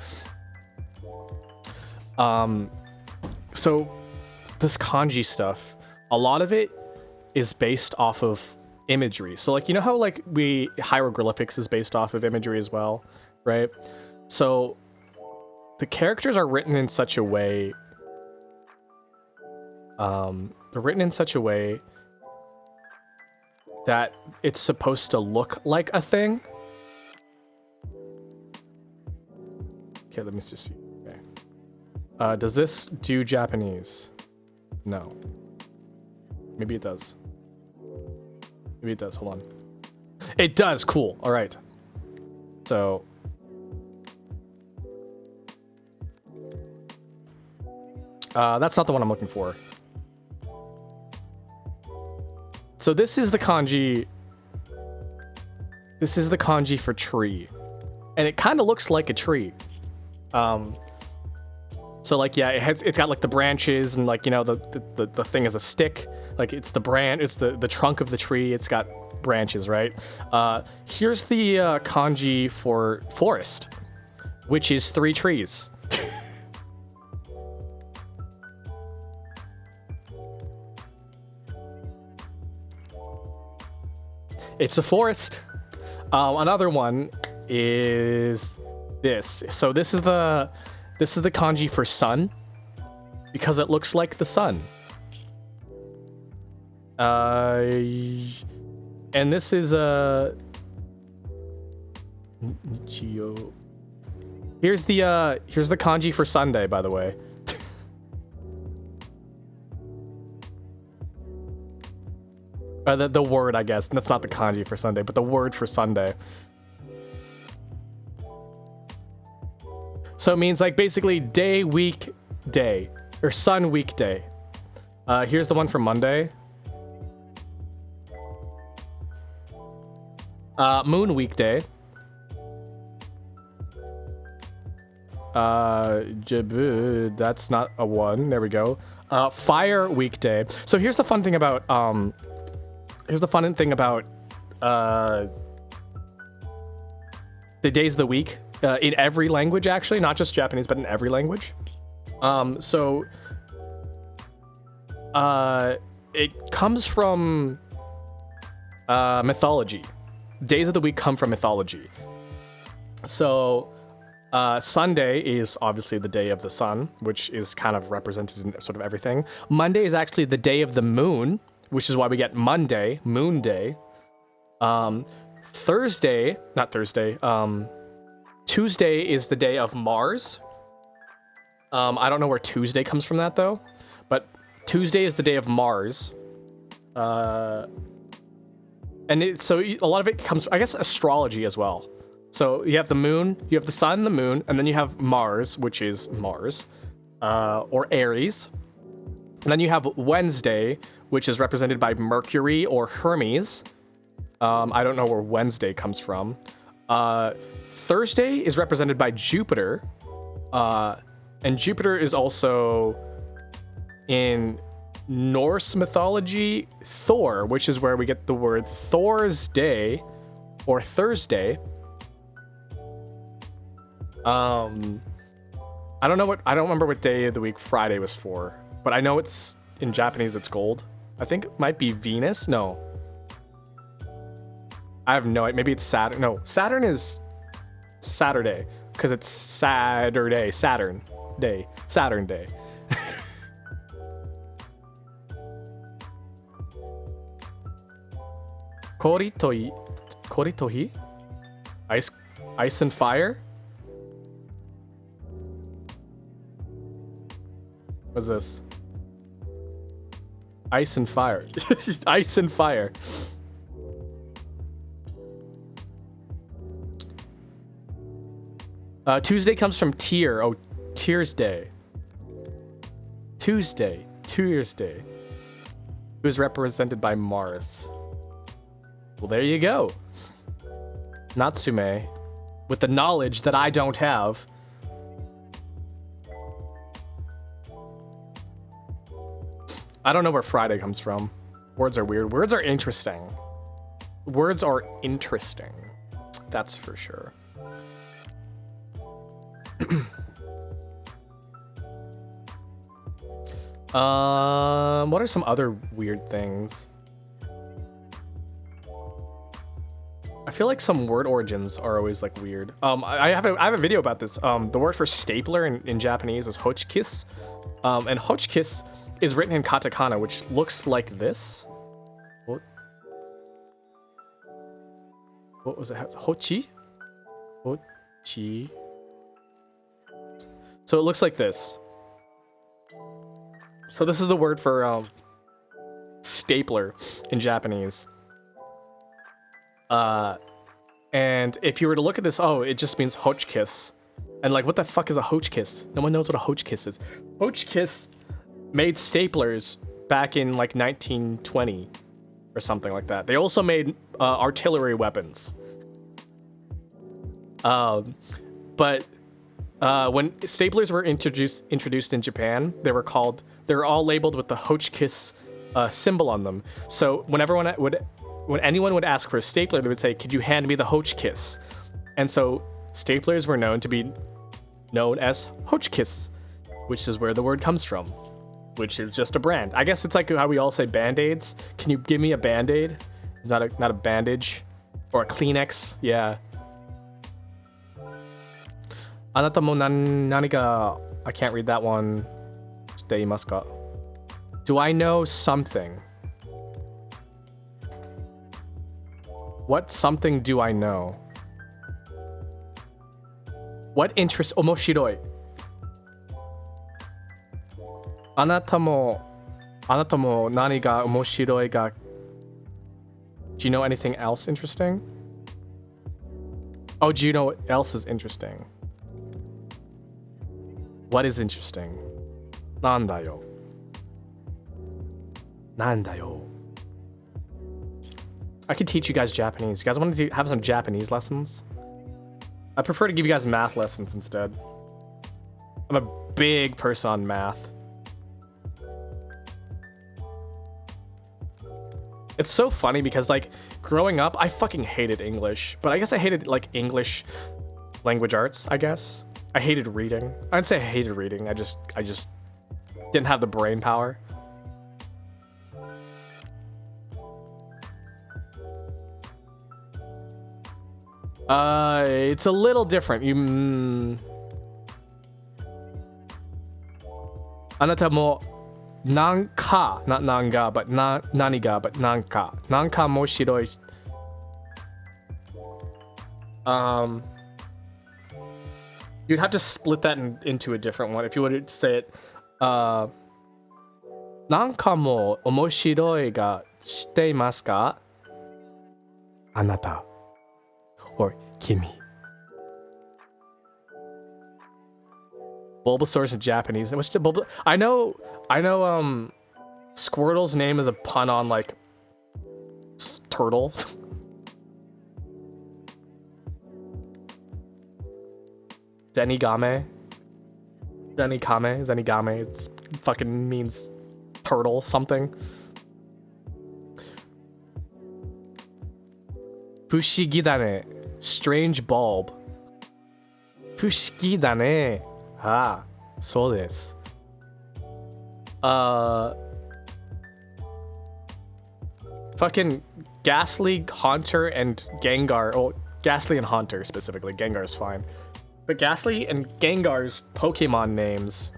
So this kanji stuff, a lot of it is based off of imagery. So like, you know how like hieroglyphics is based off of imagery as well, right? So the characters are written in such a way, that it's supposed to look like a thing. Okay, let me just see. Okay. Does this do Japanese? No. Maybe it does. Maybe it does. Hold on. It does. Cool. All right. So. That's not the one I'm looking for. So this is the kanji. This is the kanji for tree. And it kind of looks like a tree. So like, yeah, it's got like the branches and like, you know, the thing is a stick. Like it's the it's the trunk of the tree. It's got branches, right? Here's the kanji for forest, which is 3 trees. It's a forest. Another one is this. So this is the kanji for sun because it looks like the sun. And this is a here's the kanji for Sunday, by the way. The word, I guess. That's not the kanji for Sunday, but the word for Sunday. So it means like basically day, week, day, or sun, week, day. Here's the one for Monday. Moon, weekday. That's not a one. There we go. Fire, weekday. So here's the fun thing about the days of the week in every language, actually, not just Japanese, but in every language. It comes from mythology. Days of the week come from mythology. So Sunday is obviously the day of the sun, which is kind of represented in sort of everything. Monday is actually the day of the moon, which is why we get Monday, Moon Day. Tuesday is the day of Mars. I don't know where Tuesday comes from that though, but Tuesday is the day of Mars. So a lot of it comes, I guess, astrology as well. So you have the moon, you have the sun, the moon, and then you have Mars, which is Mars, or Aries. And then you have Wednesday, which is represented by Mercury or Hermes. I don't know where Wednesday comes from. Thursday is represented by Jupiter. And Jupiter is also in Norse mythology, Thor, which is where we get the word Thor's Day or Thursday. I don't remember what day of the week Friday was for, but I know it's in Japanese, it's gold. I think it might be Venus. No. I have no idea. Maybe it's Saturn. No, Saturn is Saturday because it's Saturday. Saturn Day. Koritohi? Ice and fire? What's this? Ice and fire. Ice and fire. Tuesday comes from Tear. Oh, Tears Day. Tuesday. Tears Day. It was represented by Mars. Well, there you go. Natsume. With the knowledge that I don't have. I don't know where Friday comes from. Words are weird. Words are interesting. Words are interesting. That's for sure. What are some other weird things? I feel like some word origins are always like weird. I have a video about this. The word for stapler in Japanese is hochikis. And hochikis is written in katakana, which looks like this. What was it? Hochi? Hochi. So it looks like this. So this is the word for stapler in Japanese. And if you were to look at this, it just means hochkiss. And like, what the fuck is a hochkiss? No one knows what a hochkiss is. Hochkiss made staplers back in like 1920 or something like that. They also made artillery weapons. But when staplers were introduced in Japan, they were all labeled with the Hotchkiss symbol on them. So when anyone would ask for a stapler, they would say, "Could you hand me the Hotchkiss?" And so staplers were known to be known as Hotchkiss, which is where the word comes from, which is just a brand. I guess it's like how we all say Band-Aids. Can you give me a Band-Aid? It's not a bandage or a Kleenex. Yeah. あなたも何か I can't read that one. 知っていますか? Do I know something? What something do I know? What interest? 面白い。あなたも何が面白いが Do you know anything else interesting? Oh, do you know what else is interesting? What is interesting? なんだよ。なんだよ。I could teach you guys Japanese. You guys want to have some Japanese lessons? I prefer to give you guys math lessons instead. I'm a big person on math. It's so funny because, like, growing up, I fucking hated English. But I guess I hated, like, English language arts, I guess. I hated reading. I'd say I hated reading. I just didn't have the brain power. It's a little different. あなたもなんか not なんが but 何が but なんか面白い You'd have to split that into a different one if you were to say it なんかも面白いが知っていますかあなた or 君 Bulbasaur's in Japanese. I know Squirtle's name is a pun on like turtle. Zenigame. It's fucking means turtle something. Fushigi dane. Strange bulb. Fushigi dane. Ah, so this. Fucking Ghastly, Haunter, and Gengar. Oh, Ghastly and Haunter specifically. Gengar's fine. But Ghastly and Gengar's Pokemon names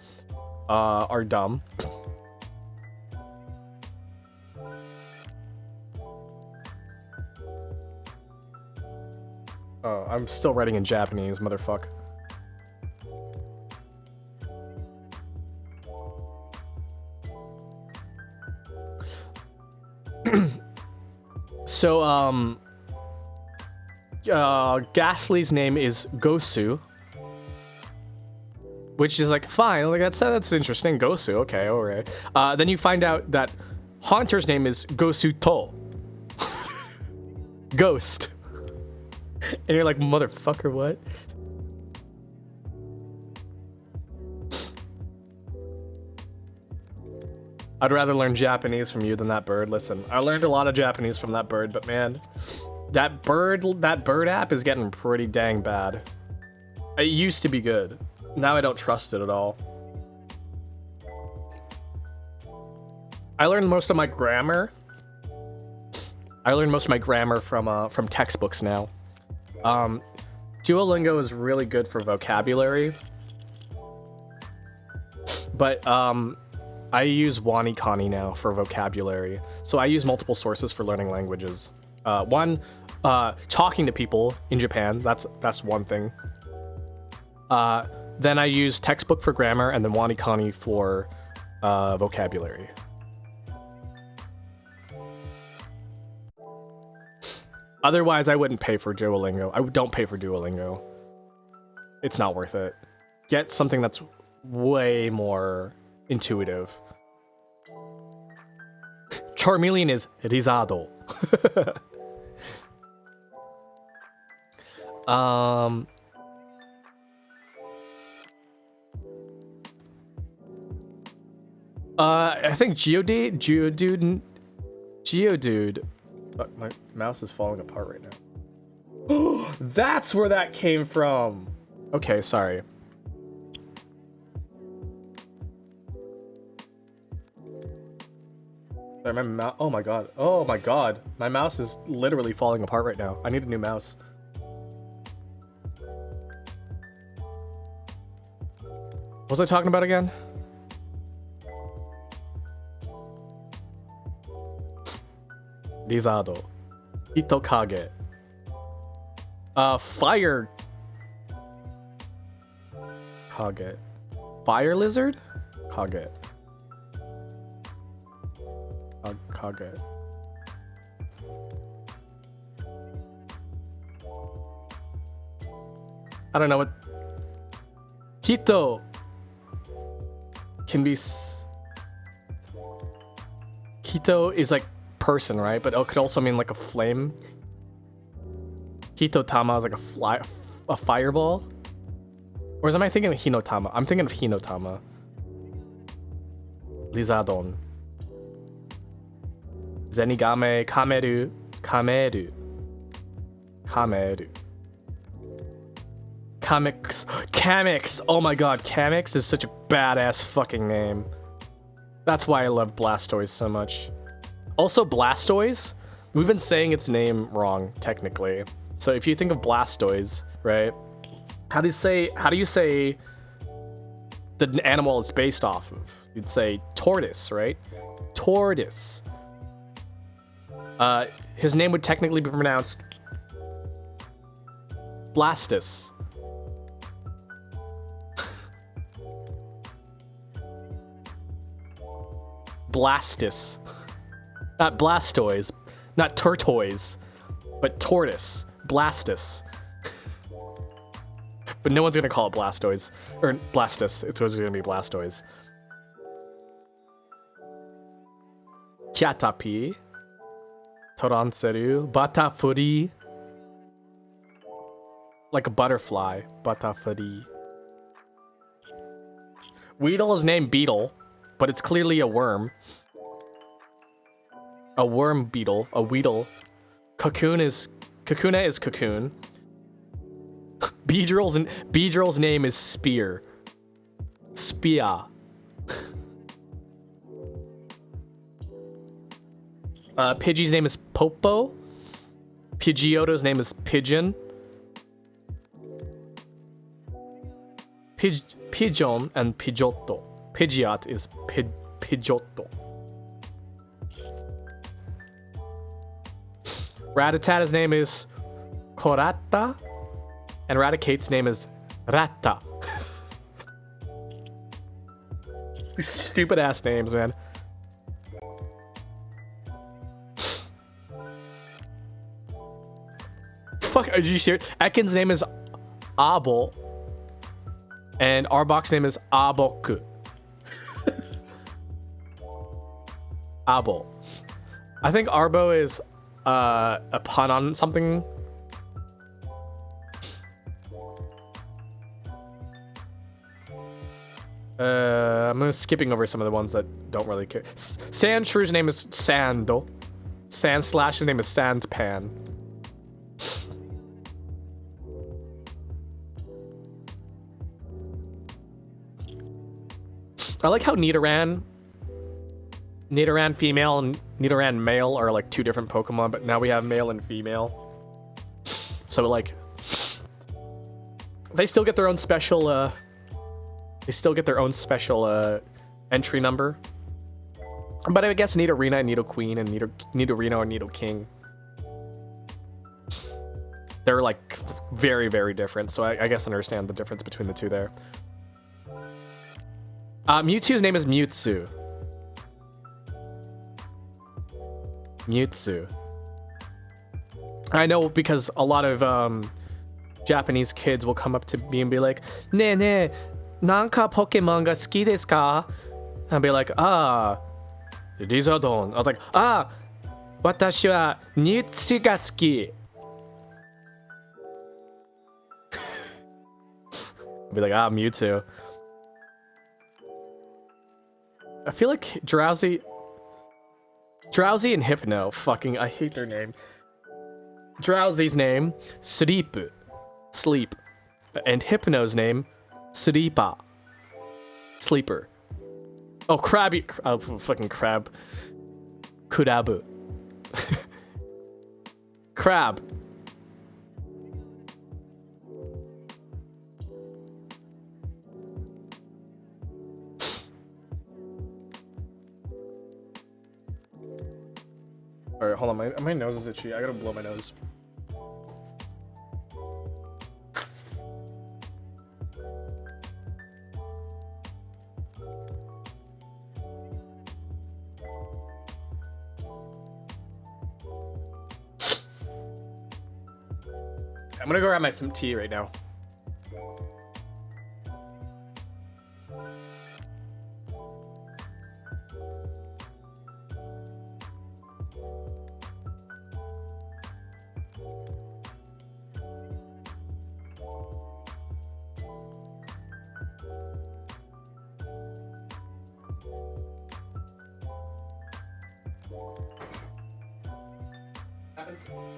are dumb. Oh, I'm still writing in Japanese, motherfucker. So, Ghastly's name is Gosu, which is like fine. Like that's interesting. Gosu, okay, all right. Then you find out that Haunter's name is Gosu To, Ghost, and you're like, motherfucker, what? I'd rather learn Japanese from you than that bird. Listen, I learned a lot of Japanese from that bird, but man, that bird app is getting pretty dang bad. It used to be good. Now I don't trust it at all. I learned most of my grammar. from textbooks now. Duolingo is really good for vocabulary, but I use WaniKani now for vocabulary. So I use multiple sources for learning languages. One, talking to people in Japan. That's one thing. Then I use textbook for grammar and then WaniKani for vocabulary. Otherwise, I wouldn't pay for Duolingo. I don't pay for Duolingo. It's not worth it. Get something that's way more intuitive. Charmeleon is risado. I think Geodude. My mouse is falling apart right now. That's where that came from. Okay, sorry. Sorry, my mouse. Oh my god. Oh my god. My mouse is literally falling apart right now. I need a new mouse. What was I talking about again? Lizardo. Hitokage. Fire. Kage. Fire lizard? Kage. Kage. I don't know what. Hito can be. Hito is like person, right? But it could also mean like a flame. Hitotama is like a fireball. Or am I thinking of Hinotama? I'm thinking of Hinotama. Lizardon. Zenigame, Kameru, Kameru. Kameru. Kamix. Oh my god, Kamix is such a badass fucking name. That's why I love Blastoise so much. Also, Blastoise, we've been saying its name wrong, technically. So if you think of Blastoise, right? How do you say the animal it's based off of? You'd say tortoise, right? Tortoise. His name would technically be pronounced Blastus. Blastus. Not Blastoise, not Turtoise, but Tortoise. Blastus. But no one's gonna call it Blastoise. Or Blastus. It's always gonna be Blastoise. Kyatapi. Toranseru. Batafuri. Like a butterfly. Batafuri. Weedle is named Beetle, but it's clearly a worm. A worm beetle. A Weedle. Kakuna is Cocoon. Beedrill's name is Spear. Spia. Pidgey's name is Popo. Pidgeotto's name is Pigeon. Pigeon and Pidgeotto. Pidgeot is Pidgeotto. Rattata's name is Korata. And Raticate's name is Ratta. These stupid ass names, man. Fuck, are you serious? Ekin's name is Abo. And Arbok's name is Aboku. Abo. I think Arbo is a pun on something. I'm skipping over some of the ones that don't really care. Sandshrew's name is Sando. Sandslash's name is Sandpan. I like how Nidoran female and Nidoran male are like two different Pokemon, but now we have male and female. So like, they still get their own special. Entry number. But I guess Nidorina and Nidoqueen and Nidorino and Nidoking. They're like very, very different. So I guess I understand the difference between the two there. Mewtwo's name is Mewtwo. Mewtwo. I know because a lot of Japanese kids will come up to me and be like, "Ne ne, nanka Pokemon ga suki desu ka?" And I'll be like, Lizardon. I was like, watashi wa Mewtwo ga suki. I'll be like, Mewtwo. I feel like Drowsy and Hypno, fucking, I hate their name. Drowsy's name, Sleep, and Hypno's name, Sleepa, Sleeper. Oh, Krabby, oh, fucking Crab, Kurabu, Crab. All right, hold on. My nose is itchy. I gotta blow my nose. I'm gonna go grab some tea right now.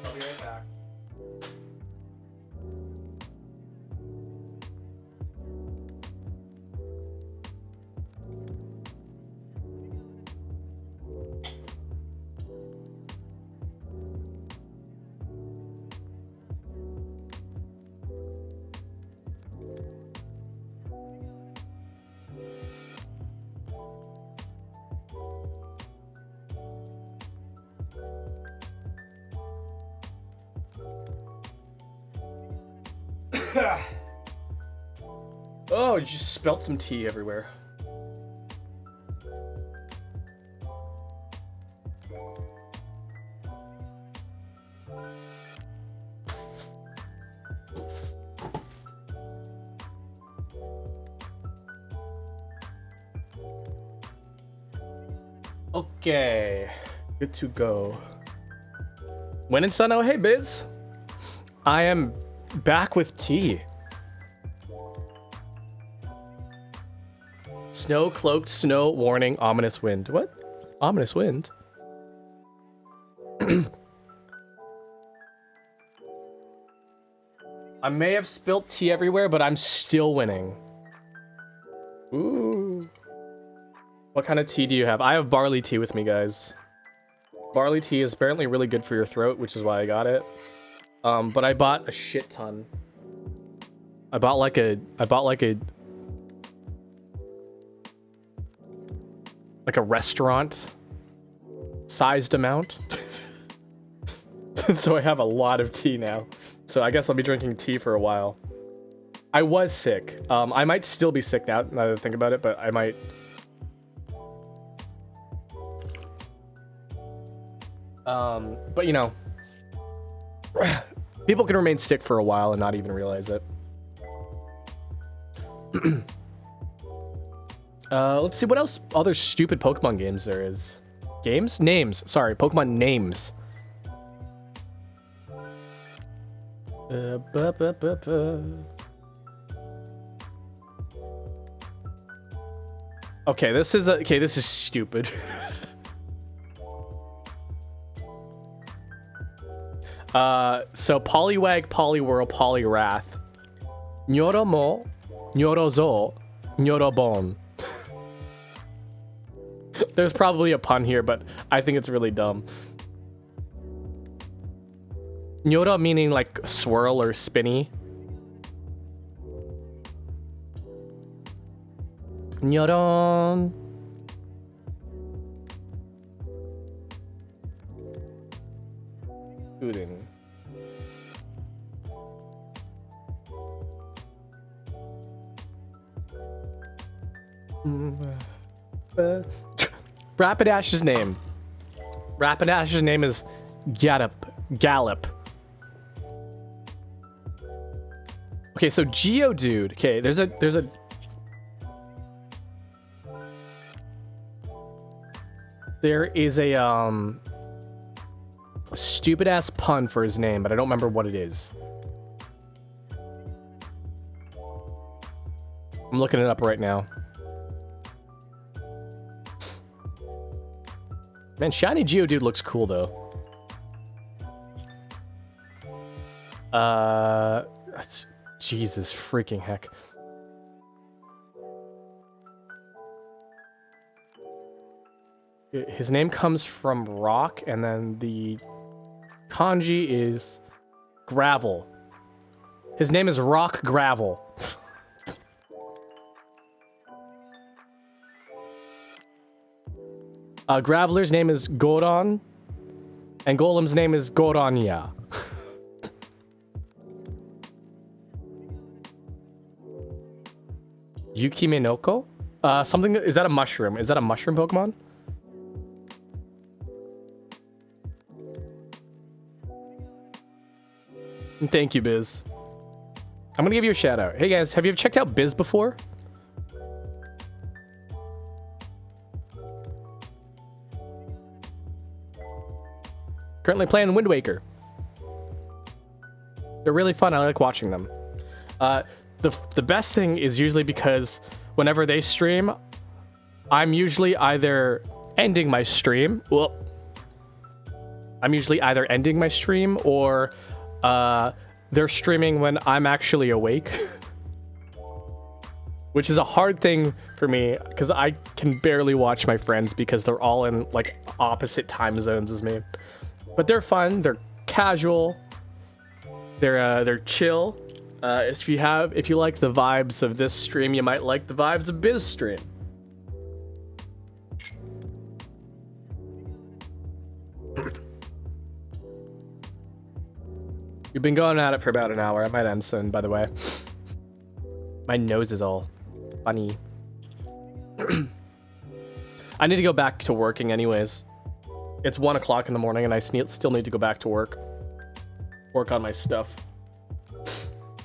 I'll be right back. Oh, you just spelt some tea everywhere. Okay, good to go. When in Suno, hey Biz. I am back with tea. Snow cloaked, snow warning, ominous wind. What? Ominous wind? I may have spilt tea everywhere, but I'm still winning. Ooh. What kind of tea do you have? I have barley tea with me, guys. Barley tea is apparently really good for your throat, which is why I got it. But I bought a shit ton. I bought like a restaurant sized amount. So I have a lot of tea now. So I guess I'll be drinking tea for a while. I was sick. I might still be sick now that I think about it, but I might. But you know, people can remain sick for a while and not even realize it. Let's see what else other stupid Pokemon games there is. Games? Names. Sorry, Pokemon names. Okay, this is stupid. So Poliwag, Poliwhirl, Poliwrath, Nyoromo, Nyorozo, Nyorobon. There's probably a pun here, but I think it's really dumb. Nyora meaning like swirl or spinny. Nyoron. Udin. Rapidash's name. Rapidash's name is Gallop. Okay, so Geodude. Okay, there's a there is a stupid ass pun for his name, but I don't remember what it is. I'm looking it up right now. Man, shiny Geodude looks cool though. Jesus freaking heck. His name comes from rock, and then the kanji is gravel. His name is Rock Gravel. Graveler's name is Goron, and Golem's name is Goranya. Yukime Noko? Something, is that a mushroom? Is that a mushroom Pokemon? Thank you, Biz. I'm gonna give you a shout out. Hey guys, have you ever checked out Biz before? Currently playing Wind Waker. They're really fun. I like watching them. The best thing is usually because whenever they stream, I'm usually either ending my stream. Well, I'm usually either ending my stream or they're streaming when I'm actually awake. Which is a hard thing for me because I can barely watch my friends because they're all in like opposite time zones as me. But they're fun, they're casual, they're chill. If you like the vibes of this stream, you might like the vibes of Biz stream. You've been going at it for about an hour. I might end soon, by the way. My nose is all funny. I need to go back to working anyways. It's 1 o'clock in the morning and I still need to go back to work. Work on my stuff.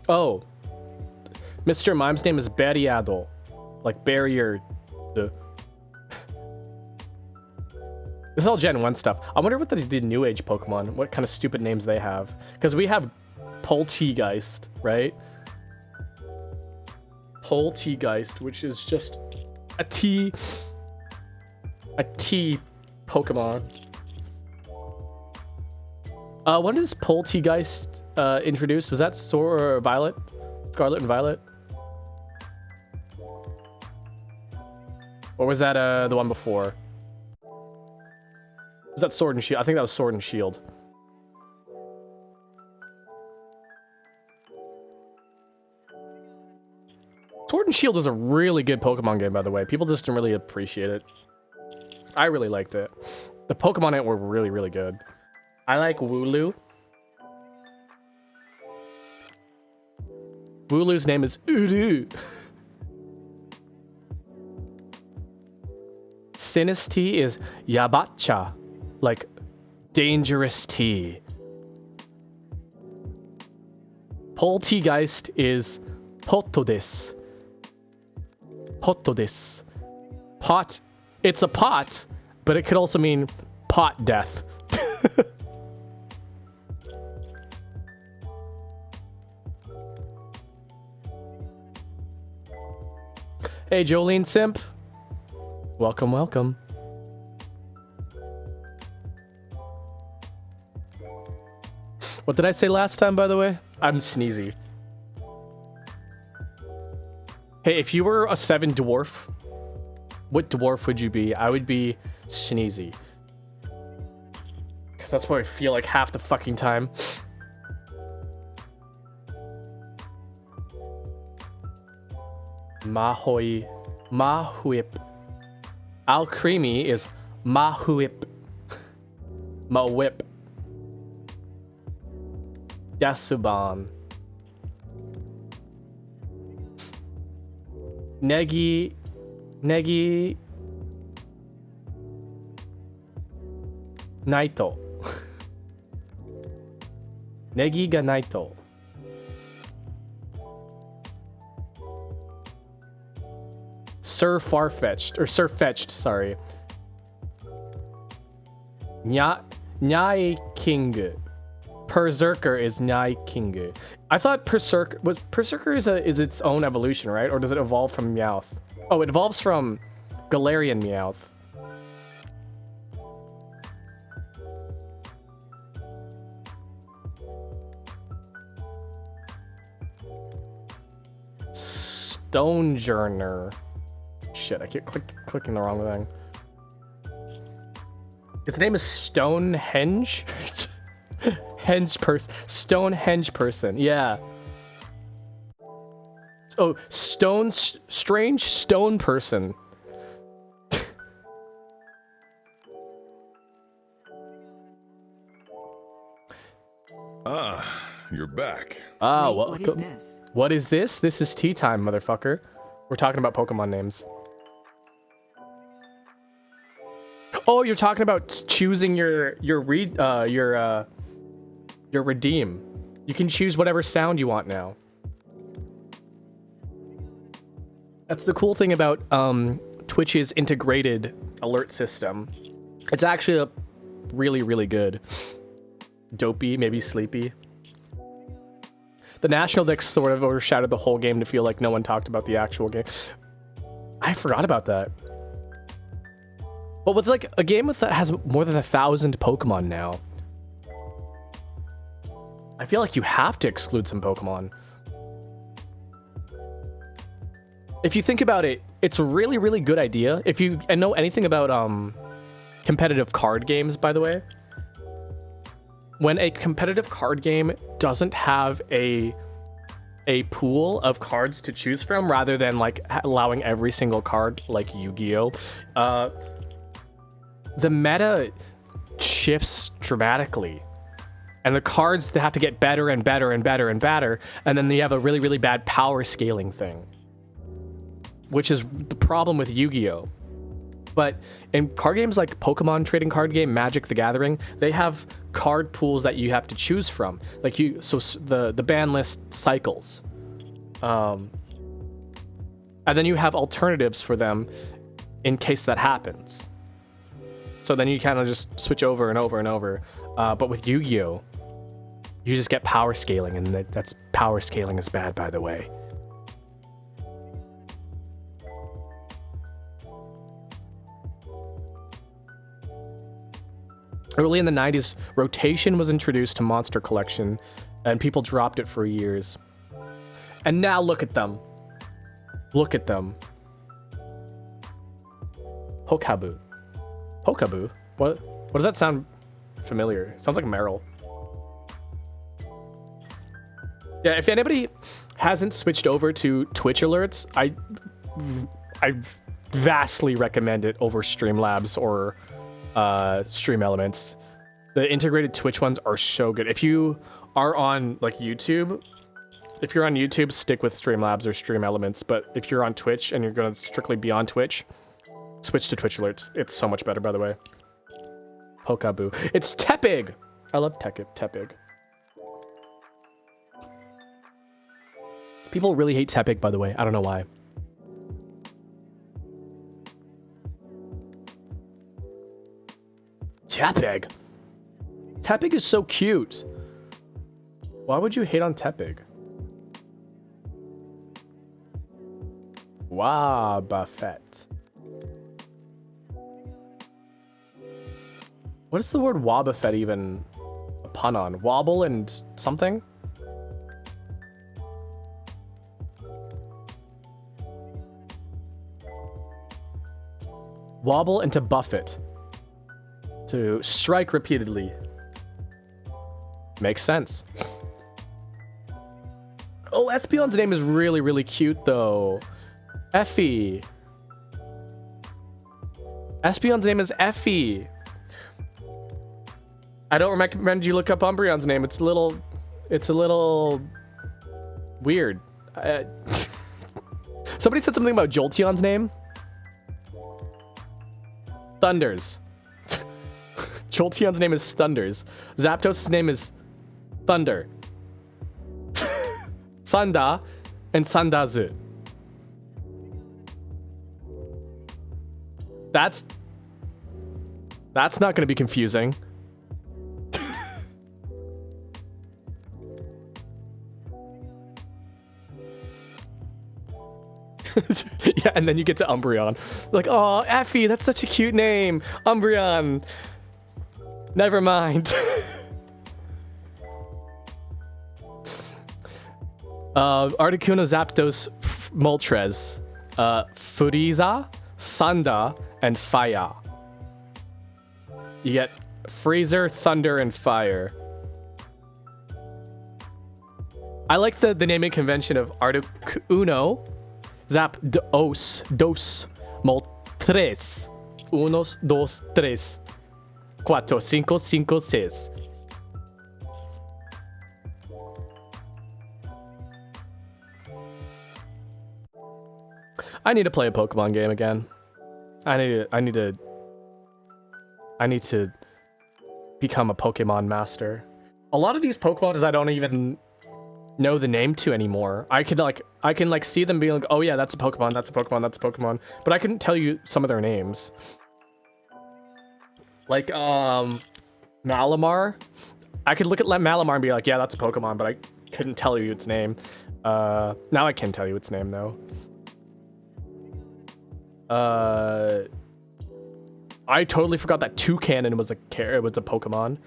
Oh. Mr. Mime's name is Barriado. Like barrier. This is all Gen 1 stuff. I wonder what the new age Pokemon, what kind of stupid names they have. Because we have Poltegeist, right? Poltegeist, which is just a T Pokemon. When is Poltegeist introduced? Was that Violet? Scarlet and Violet? Or was that the one before? Was that Sword and Shield? I think that was Sword and Shield. Sword and Shield is a really good Pokemon game, by the way. People just didn't really appreciate it. I really liked it. The Pokemon in it were really, really good. I like Wooloo. Wooloo's name is Udu. Sinistea is Yabacha, like dangerous tea. Poltegeist is Potodis. Potodis. Pot. It's a pot, but it could also mean pot death. Hey, Jolene Simp. Welcome, welcome. What did I say last time, by the way? I'm sneezy. Hey, if you were a 7 dwarf, what dwarf would you be? I would be sneezy. Because that's what I feel like half the fucking time. Mahoy. Mahuip. Alcremie is Mahuip. Mawip. Yasuban. Negi. Naito. Negi ga Naito. Sir Farfetched, or Sir Fetched, sorry. Nyai King. Berserker is Nyai King. I thought Berserker is its own evolution, right? Or does it evolve from Meowth? Oh, it evolves from Galarian Meowth. Stonejourner. Shit, I keep clicking the wrong thing. His name is Stonehenge? Stonehenge person, yeah. Oh, strange stone person. You're back. Ah, Wait, well, what is this? What is this? This is tea time, motherfucker. We're talking about Pokemon names. Oh, you're talking about choosing your redeem. You can choose whatever sound you want now. That's the cool thing about Twitch's integrated alert system. It's actually really, really good. Dopey, maybe sleepy. The National Dex sort of overshadowed the whole game to feel like no one talked about the actual game. I forgot about that. But with like a game that has more than 1,000 Pokemon now, I feel like you have to exclude some Pokemon. If you think about it, it's a really, really good idea. If you know anything about competitive card games, by the way, when a competitive card game doesn't have a pool of cards to choose from, rather than like allowing every single card like Yu-Gi-Oh, the meta shifts dramatically, and the cards they have to get better and better and better and better, and then you have a really, really bad power scaling thing, which is the problem with Yu-Gi-Oh. But in card games like Pokemon trading card game, Magic the Gathering, they have card pools that you have to choose from. Like the ban list cycles. And then you have alternatives for them in case that happens. So then you kind of just switch over and over and over. But with Yu-Gi-Oh, you just get power scaling, and that's power scaling is bad, by the way. Early in the 90s, rotation was introduced to Monster Collection, and people dropped it for years. And now look at them. Look at them. Pokabu. Pokabu? What does that sound familiar? It sounds like Meryl. Yeah, if anybody hasn't switched over to Twitch alerts, I vastly recommend it over Streamlabs or Stream Elements. The integrated Twitch ones are so good. If you are on like YouTube, if you're on YouTube, stick with Streamlabs or Stream Elements. But if you're on Twitch and you're going to strictly be on Twitch, switch to Twitch alerts. It's so much better, by the way. Pokabu. It's Tepig. I love Tepig. People really hate Tepig, by the way. I don't know why. Tepig. Tepig is so cute. Why would you hate on Tepig? Wobbuffet. What is the word Wobbuffet even a pun on? Wobble and something? Wobble and to buffet. To strike repeatedly. Makes sense. Oh, Espeon's name is really, really cute, though. Effie. Espeon's name is Effie. I don't recommend you look up Umbreon's name. It's a little weird. Somebody said something about Jolteon's name. Thunders. Jolteon's name is Thunders. Zapdos' name is Thunder. Sanda and Sandazu. That's not going to be confusing. Yeah, and then you get to Umbreon. Like, oh, Effie, that's such a cute name. Umbreon. Never mind. Articuno Zapdos Moltres, Frieza, Sanda, and Fire. You get Freezer, Thunder, and Fire. I like the naming convention of Articuno, Zap, Dos, Moltres, Unos, Dos, Tres, Cuatro, Cinco, Cinco, Seis. I need to play a Pokemon game again. I need to become a Pokemon master. A lot of these Pokemon I don't even know the name to anymore. I can see them being like, oh yeah, that's a Pokemon, that's a Pokemon, that's a Pokemon, but I couldn't tell you some of their names. Like Malamar. I could look at Malamar and be like, yeah, that's a Pokemon, but I couldn't tell you its name. Now I can tell you its name though. I totally forgot that Toucannon was a Pokemon.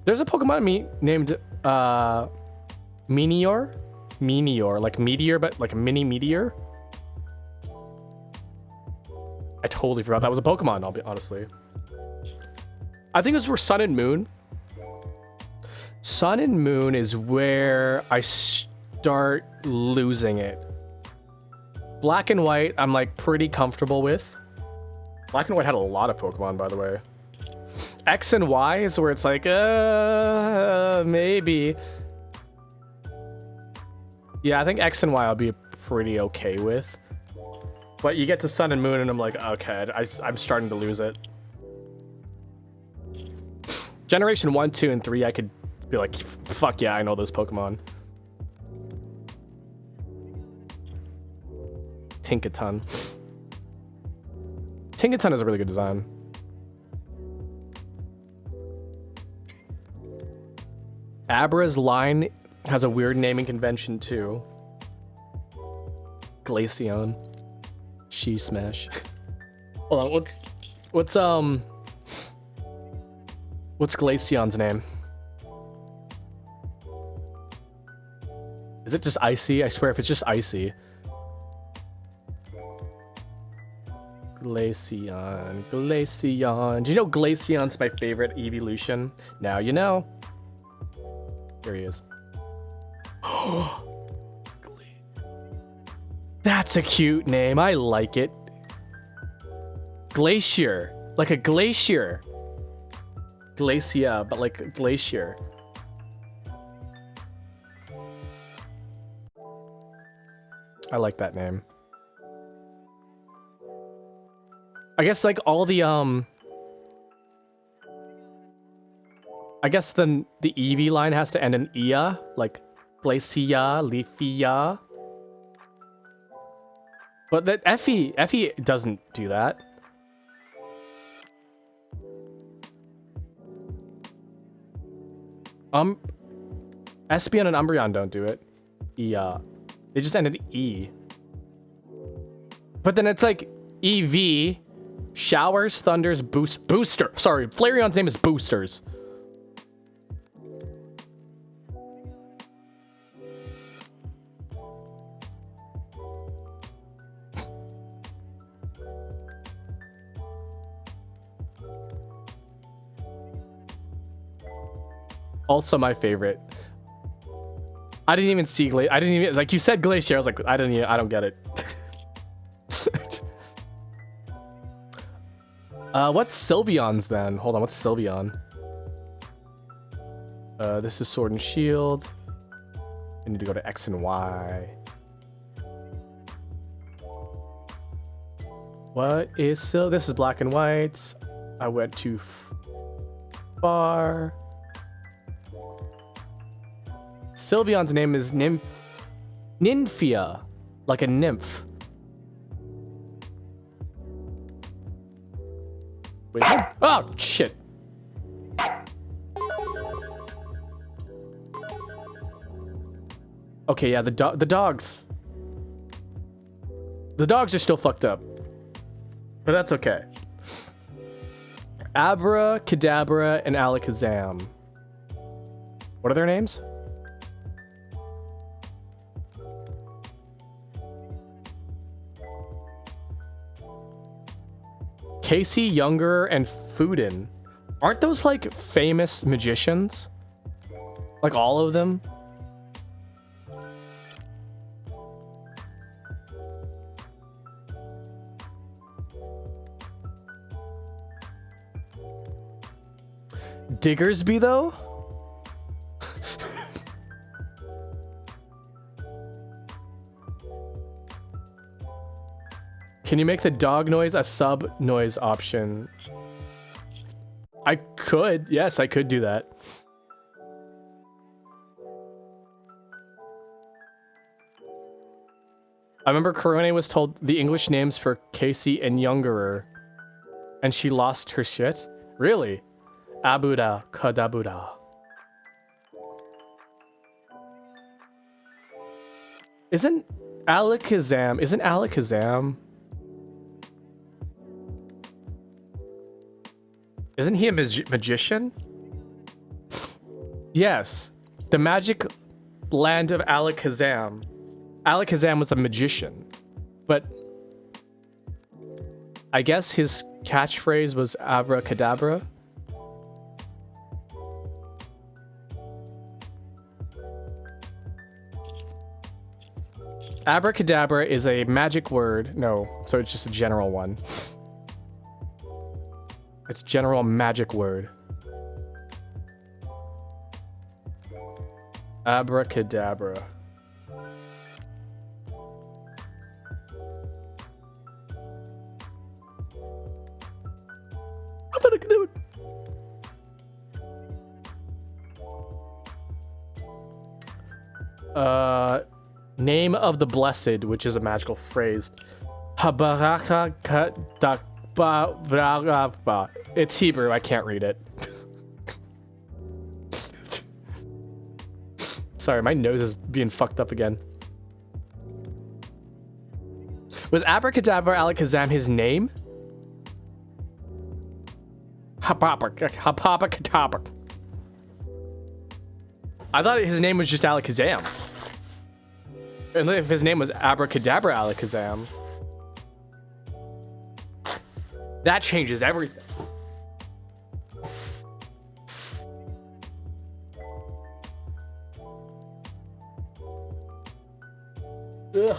There's a Pokemon named Meteor, like meteor, but like a mini meteor. I totally forgot that was a Pokemon. I'll be honestly. I think those were Sun and Moon. Sun and Moon is where I start losing it. Black and White, I'm like pretty comfortable with. Black and White had a lot of Pokemon, by the way. X and Y is where it's like, maybe. Yeah, I think X and Y I'll be pretty okay with. But you get to Sun and Moon and I'm like, okay, I'm starting to lose it. Generation 1, 2, and 3, I could be like, fuck yeah, I know those Pokemon. Tinkaton. Tinkaton is a really good design. Abra's line has a weird naming convention too. Glaceon. She Smash. Hold on, what's Glaceon's name? Is it just Icy? I swear if it's just Icy. Glaceon. Do you know Glaceon's my favorite evolution? Now you know. Here he is. That's a cute name. I like it. Glacier. Like a glacier. Glacia, but like a glacier. I like that name. I guess like all the I guess then the Eevee line has to end in ia, like Glacia, Leafia. But that Effie doesn't do that. Espeon and Umbreon don't do it. Ia. They just end in E. But then it's like EV, Showers, Thunders, Booster. Sorry, Flareon's name is Boosters. Also my favorite. I didn't even see I didn't even, like you said Glacier, I was like, I don't get it. What's Sylveon's then? Hold on, what's Sylveon? This is Sword and Shield. I need to go to X and Y. What is this is Black and White. I went too far. Sylveon's name is Nymphia, like a nymph. Wait. Oh shit. Okay, yeah, the dogs. The dogs are still fucked up. But that's okay. Abracadabra and Alakazam. What are their names? Casey Younger and Fudin. Aren't those like famous magicians? Like all of them? Diggersby though? Can you make the dog noise a sub noise option? I could. Yes, I could do that. I remember Korone was told the English names for Casey and Youngerer, and she lost her shit? Really? Abuda Kadabura. Isn't Alakazam... Isn't he a magician? Yes. The magic land of Alakazam. Alakazam was a magician. But I guess his catchphrase was abracadabra. Abracadabra is a magic word. No, so it's just a general one. It's general magic word. Abracadabra. Abracadabra. Name of the blessed, which is a magical phrase. It's Hebrew, I can't read it. Sorry, my nose is being fucked up again. Was Abracadabra Alakazam his name? Hapapakadabra. I thought his name was just Alakazam. And if his name was Abracadabra Alakazam, that changes everything. Ugh.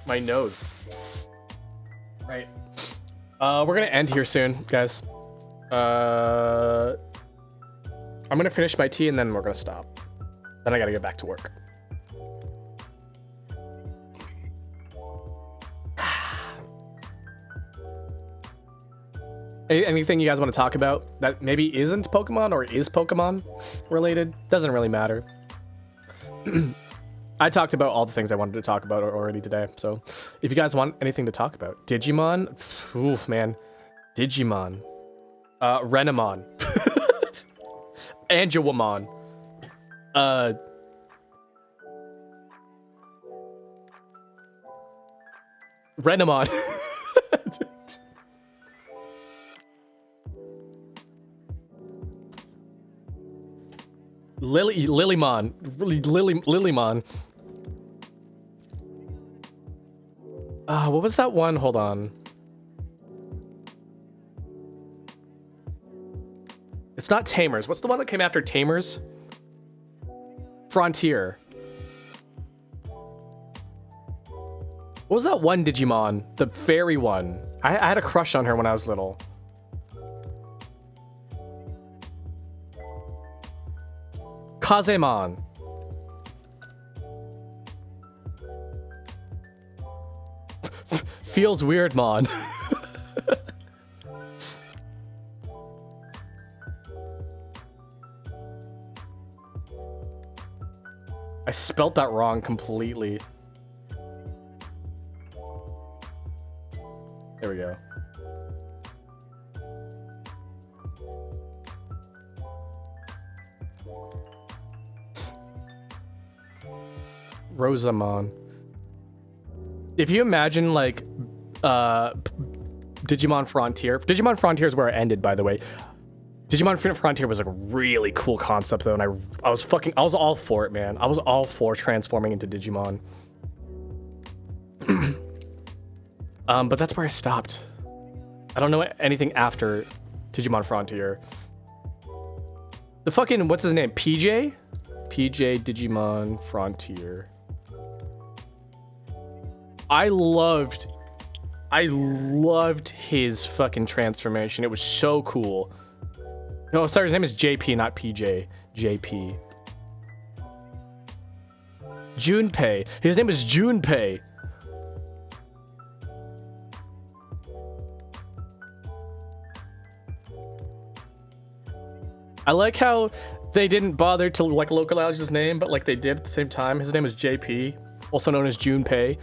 My nose. Right. We're gonna end here soon, guys. I'm gonna finish my tea and then we're gonna stop. Then I gotta get back to work. Anything you guys want to talk about that maybe isn't Pokemon or is Pokemon related? Doesn't really matter. I talked about all the things I wanted to talk about already today. So if you guys want anything to talk about, Digimon, oof, man, Digimon, Renamon, Angelwamon, Renamon. Lilymon. What was that one? Hold on. It's not Tamers. What's the one that came after Tamers? Frontier. What was that one Digimon? The fairy one. I had a crush on her when I was little. Kazemon. Feels weird, Mon. I spelt that wrong completely. There we go. Rosamon. If you imagine like Digimon Digimon Frontier. Digimon Frontier is where it ended, by the way. Digimon Frontier was like a really cool concept though, and I was all for it, man. I was all for transforming into Digimon. But that's where I stopped. I don't know anything after Digimon Frontier. The fucking, what's his name? PJ? PJ Digimon Frontier. I loved his fucking transformation. It was so cool. No, sorry, his name is JP, not PJ. JP. Junpei. His name is Junpei. I like how they didn't bother to like localize his name, but like they did at the same time. His name is JP, also known as Junpei.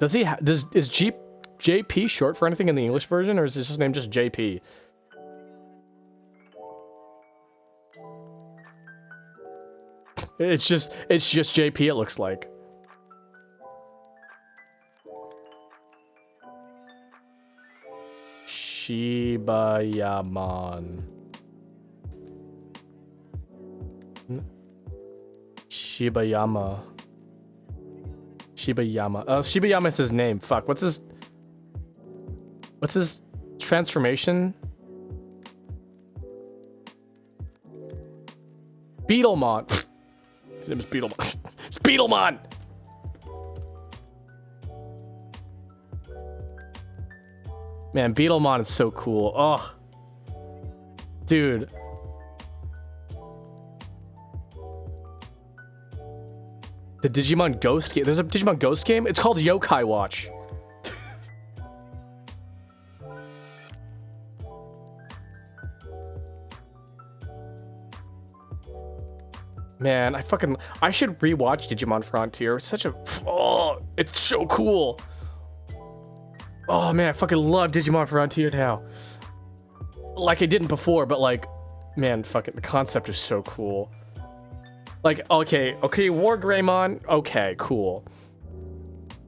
Is JP short for anything in the English version, or is his name just JP? It's just JP, it looks like. Shibayaman. Shibayama. Shibayama is his name. Fuck. What's his transformation? Beetlemon. His name is Beetlemon. It's Beetlemon. Man, Beetlemon is so cool. Ugh. Dude. The Digimon Ghost game. There's a Digimon Ghost game? It's called Yokai Watch. Man, I should rewatch Digimon Frontier. It's it's so cool. Oh man, I fucking love Digimon Frontier now. Like I didn't before, but like, man, fucking the concept is so cool. Like, okay, War Greymon, okay, cool.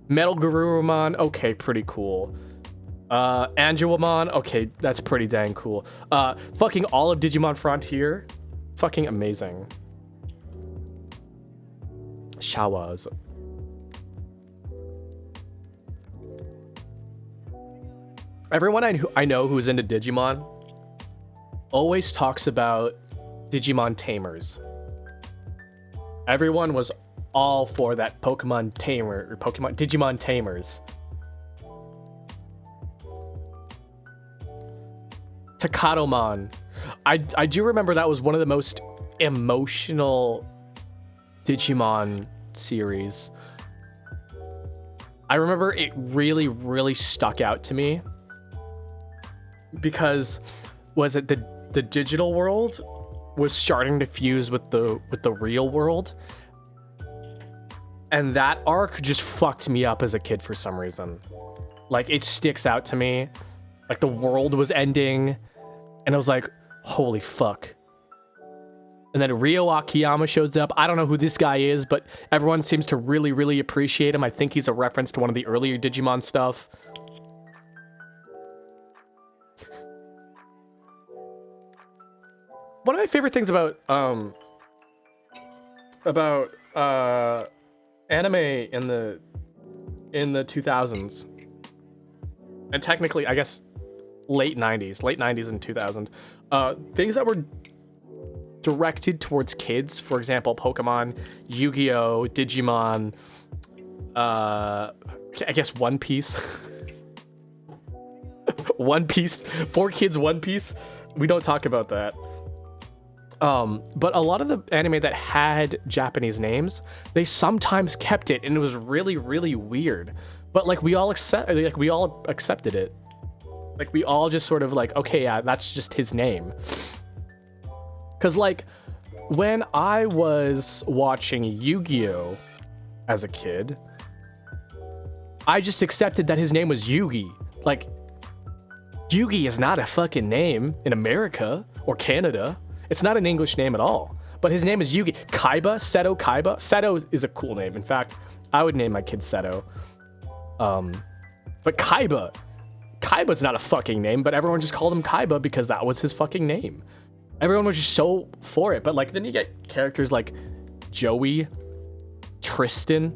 Metal Garurumon, okay, pretty cool. Angelomon, okay, that's pretty dang cool. Fucking all of Digimon Frontier, fucking amazing. Shawas. Everyone I know who's into Digimon always talks about Digimon Tamers. Everyone was all for that Digimon Tamers. Takatomon. I do remember that was one of the most emotional Digimon series. I remember it really, really stuck out to me because was it the digital world was starting to fuse with the real world, and that arc just fucked me up as a kid for some reason. Like, it sticks out to me. Like, the world was ending and I was like, holy fuck. And then Ryo Akiyama shows up. I don't know who this guy is, but everyone seems to really, really appreciate him. I think he's a reference to one of the earlier Digimon stuff. One of my favorite things about anime in the 2000s, and technically I guess late 90s and 2000, things that were directed towards kids, for example, Pokemon, Yu-Gi-Oh, Digimon, I guess One Piece. One Piece, for kids, One Piece. We don't talk about that. But a lot of the anime that had Japanese names, they sometimes kept it, and it was really, really weird. But like we all accepted it. Like we all just sort of like, okay, yeah, that's just his name. Cause like when I was watching Yu-Gi-Oh as a kid, I just accepted that his name was Yugi. Like, Yugi is not a fucking name in America or Canada. It's not an English name at all. but his name is Yugi. Kaiba? Seto Kaiba? Seto is a cool name. In fact, I would name my kid Seto. But Kaiba's not a fucking name, but everyone just called him Kaiba because that was his fucking name. Everyone was just so for it. But like then you get characters like Joey, Tristan,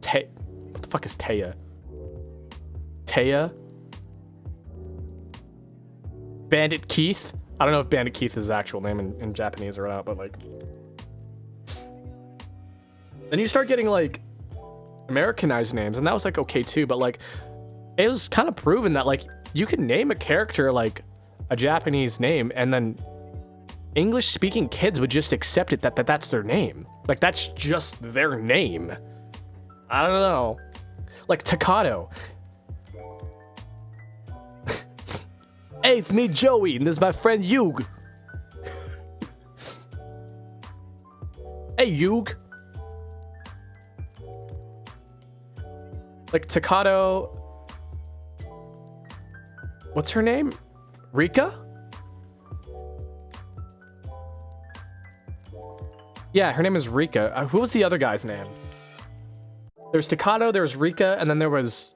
what the fuck is Taya? Taya? Bandit Keith? I don't know if Bandit Keith is his actual name in Japanese or not, but like... Then you start getting like Americanized names, and that was like okay too, but like it was kind of proven that like you can name a character like a Japanese name and then English speaking kids would just accept it that's their name. Like that's just their name. I don't know. Like Takato. Hey, it's me, Joey, and this is my friend Yug. Hey, Yug. Like Takato. What's her name? Rika? Yeah, her name is Rika. Who was the other guy's name? There's Takato, there was Rika, and then there was...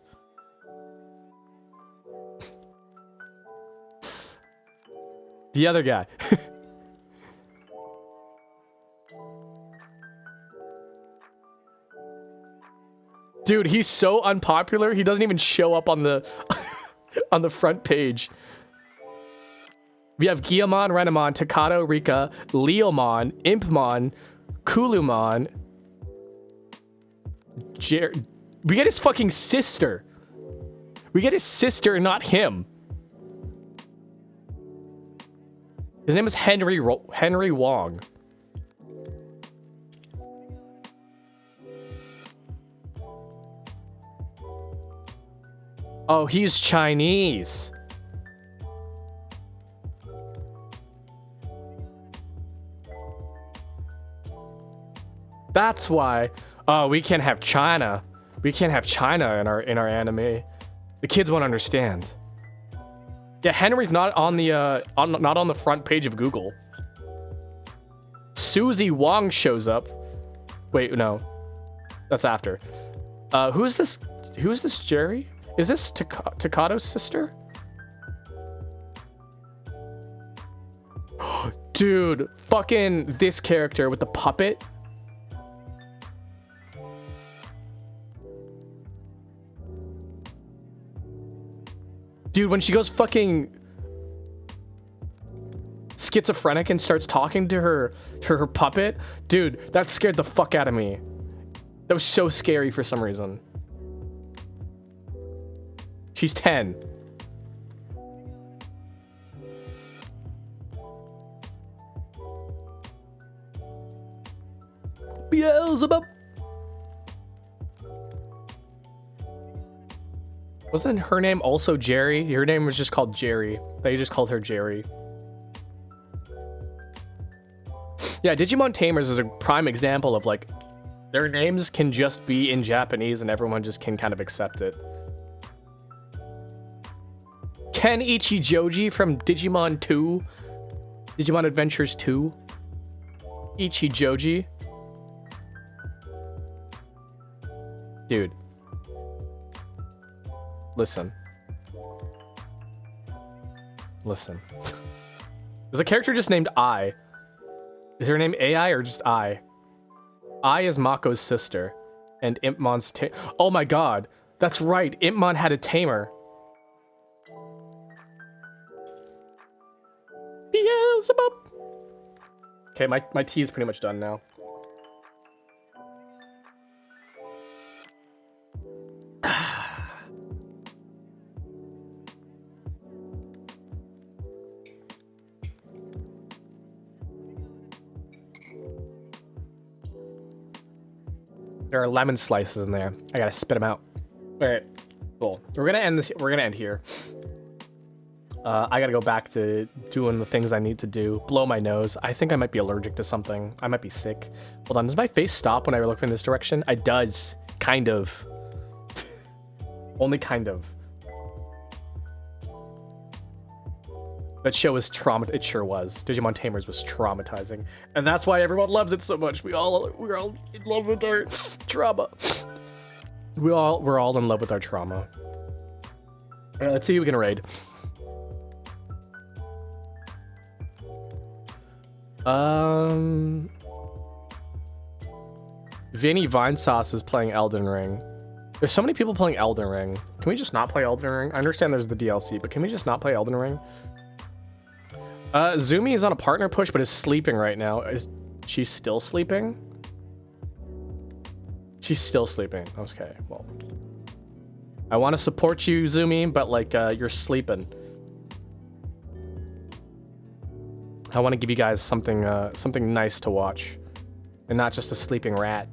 the other guy. Dude, he's so unpopular, he doesn't even show up on the on the front page. We have Guillamon, Renamon, Takato, Rika, Leomon, Impmon, Kulumon. We get his fucking sister. We get his sister, not him. His name is Henry Wong. Oh, he's Chinese. That's why. Oh, we can't have China. We can't have China in our anime. The kids won't understand. Yeah, Henry's not on the not on the front page of Google. Susie Wong shows up. Wait, no. That's after. Who's this? Who's this Jerry? Is this Takato's sister? Dude, fucking this character with the puppet. Dude, when she goes fucking schizophrenic and starts talking to her puppet, dude, that scared the fuck out of me. That was so scary for some reason. She's 10. Beelzebub. Wasn't her name also Jerry? Her name was just called Jerry. They just called her Jerry. Yeah, Digimon Tamers is a prime example of like, their names can just be in Japanese and everyone just can kind of accept it. Ken Ichijoji from Digimon 2. Digimon Adventures 2. Ichijoji. Dude. Listen. There's a character just named I. Is her name AI or just I? I is Mako's sister. And Impmon's oh my god. That's right. Impmon had a tamer. Beelzebub. Okay, my tea is pretty much done now. There are lemon slices in there. I gotta spit them out. All right, cool. We're gonna end this. We're gonna end here. I gotta go back to doing the things I need to do. Blow my nose. I think I might be allergic to something. I might be sick. Hold on. Does my face stop when I look in this direction? It does. Kind of. Only kind of. That show was it sure was. Digimon Tamers was traumatizing. And that's why everyone loves it so much. We're all in love with our trauma. We're all in love with our trauma. Alright, let's see who we can raid. Vinny Vinesauce is playing Elden Ring. There's so many people playing Elden Ring. Can we just not play Elden Ring? I understand there's the DLC, but can we just not play Elden Ring? Zumi is on a partner push, but is sleeping right now. Is she still sleeping? She's still sleeping. Okay, well. I want to support you, Zumi, but like, you're sleeping. I want to give you guys something, something nice to watch. And not just a sleeping rat.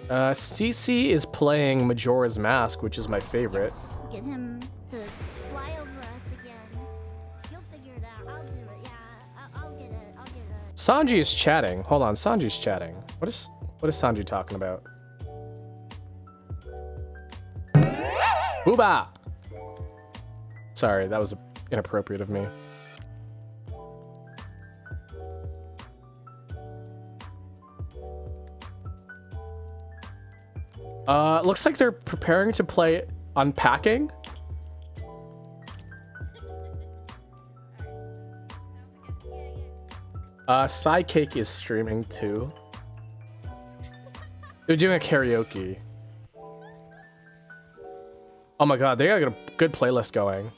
Cece is playing Majora's Mask, which is my favorite. Yes, get him to fly over us again. You'll figure it out. I'll do it. Yeah, I'll get it. I'll get it. Sanji is chatting. Hold on, Sanji's chatting. What is Sanji talking about? Booba! Sorry, that was inappropriate of me. Looks like they're preparing to play Unpacking. Sidekick is streaming too. They're doing a karaoke. Oh my god, they got a good playlist going.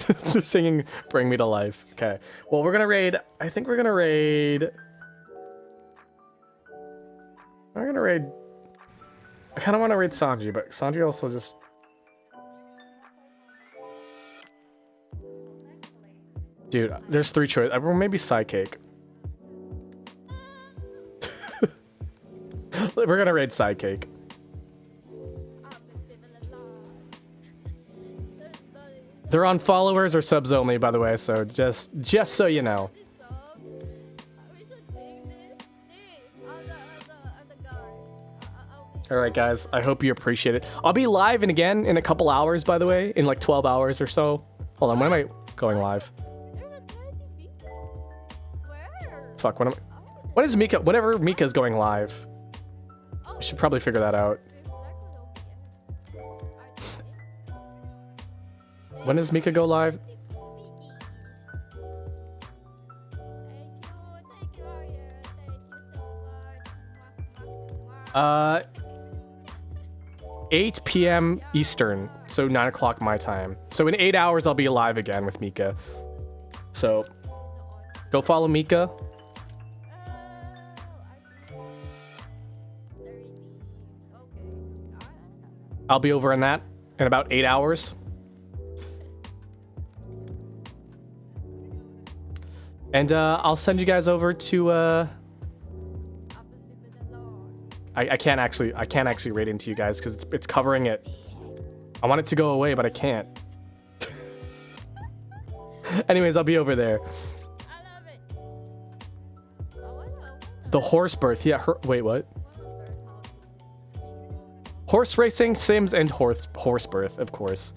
They're singing Bring Me to Life. Okay. Well, we're gonna raid. I think we're gonna raid. I'm gonna raid. I kind of want to raid Sanji, but Sanji also just. Dude, there's 3 choices. Or maybe Sidekick. We're gonna raid Sidekick. They're on followers or subs only, by the way. So just so you know. All right, guys. I hope you appreciate it. I'll be live and again in a couple hours, by the way, in like 12 hours or so. Hold on, when am I going live? Fuck, when is Mika? Whenever Mika's going live. I should probably figure that out. When does Mika go live? 8 p.m. Eastern, so 9 o'clock my time. So in 8 hours, I'll be live again with Mika. So go follow Mika. I'll be over in that in about 8 hours. And I'll send you guys over to I can't actually raid into you guys because it's covering it. I want it to go away, but I can't. Anyways, I'll be over there. The horse birth, yeah. Wait, what? Horse racing, Sims, and horse birth, of course.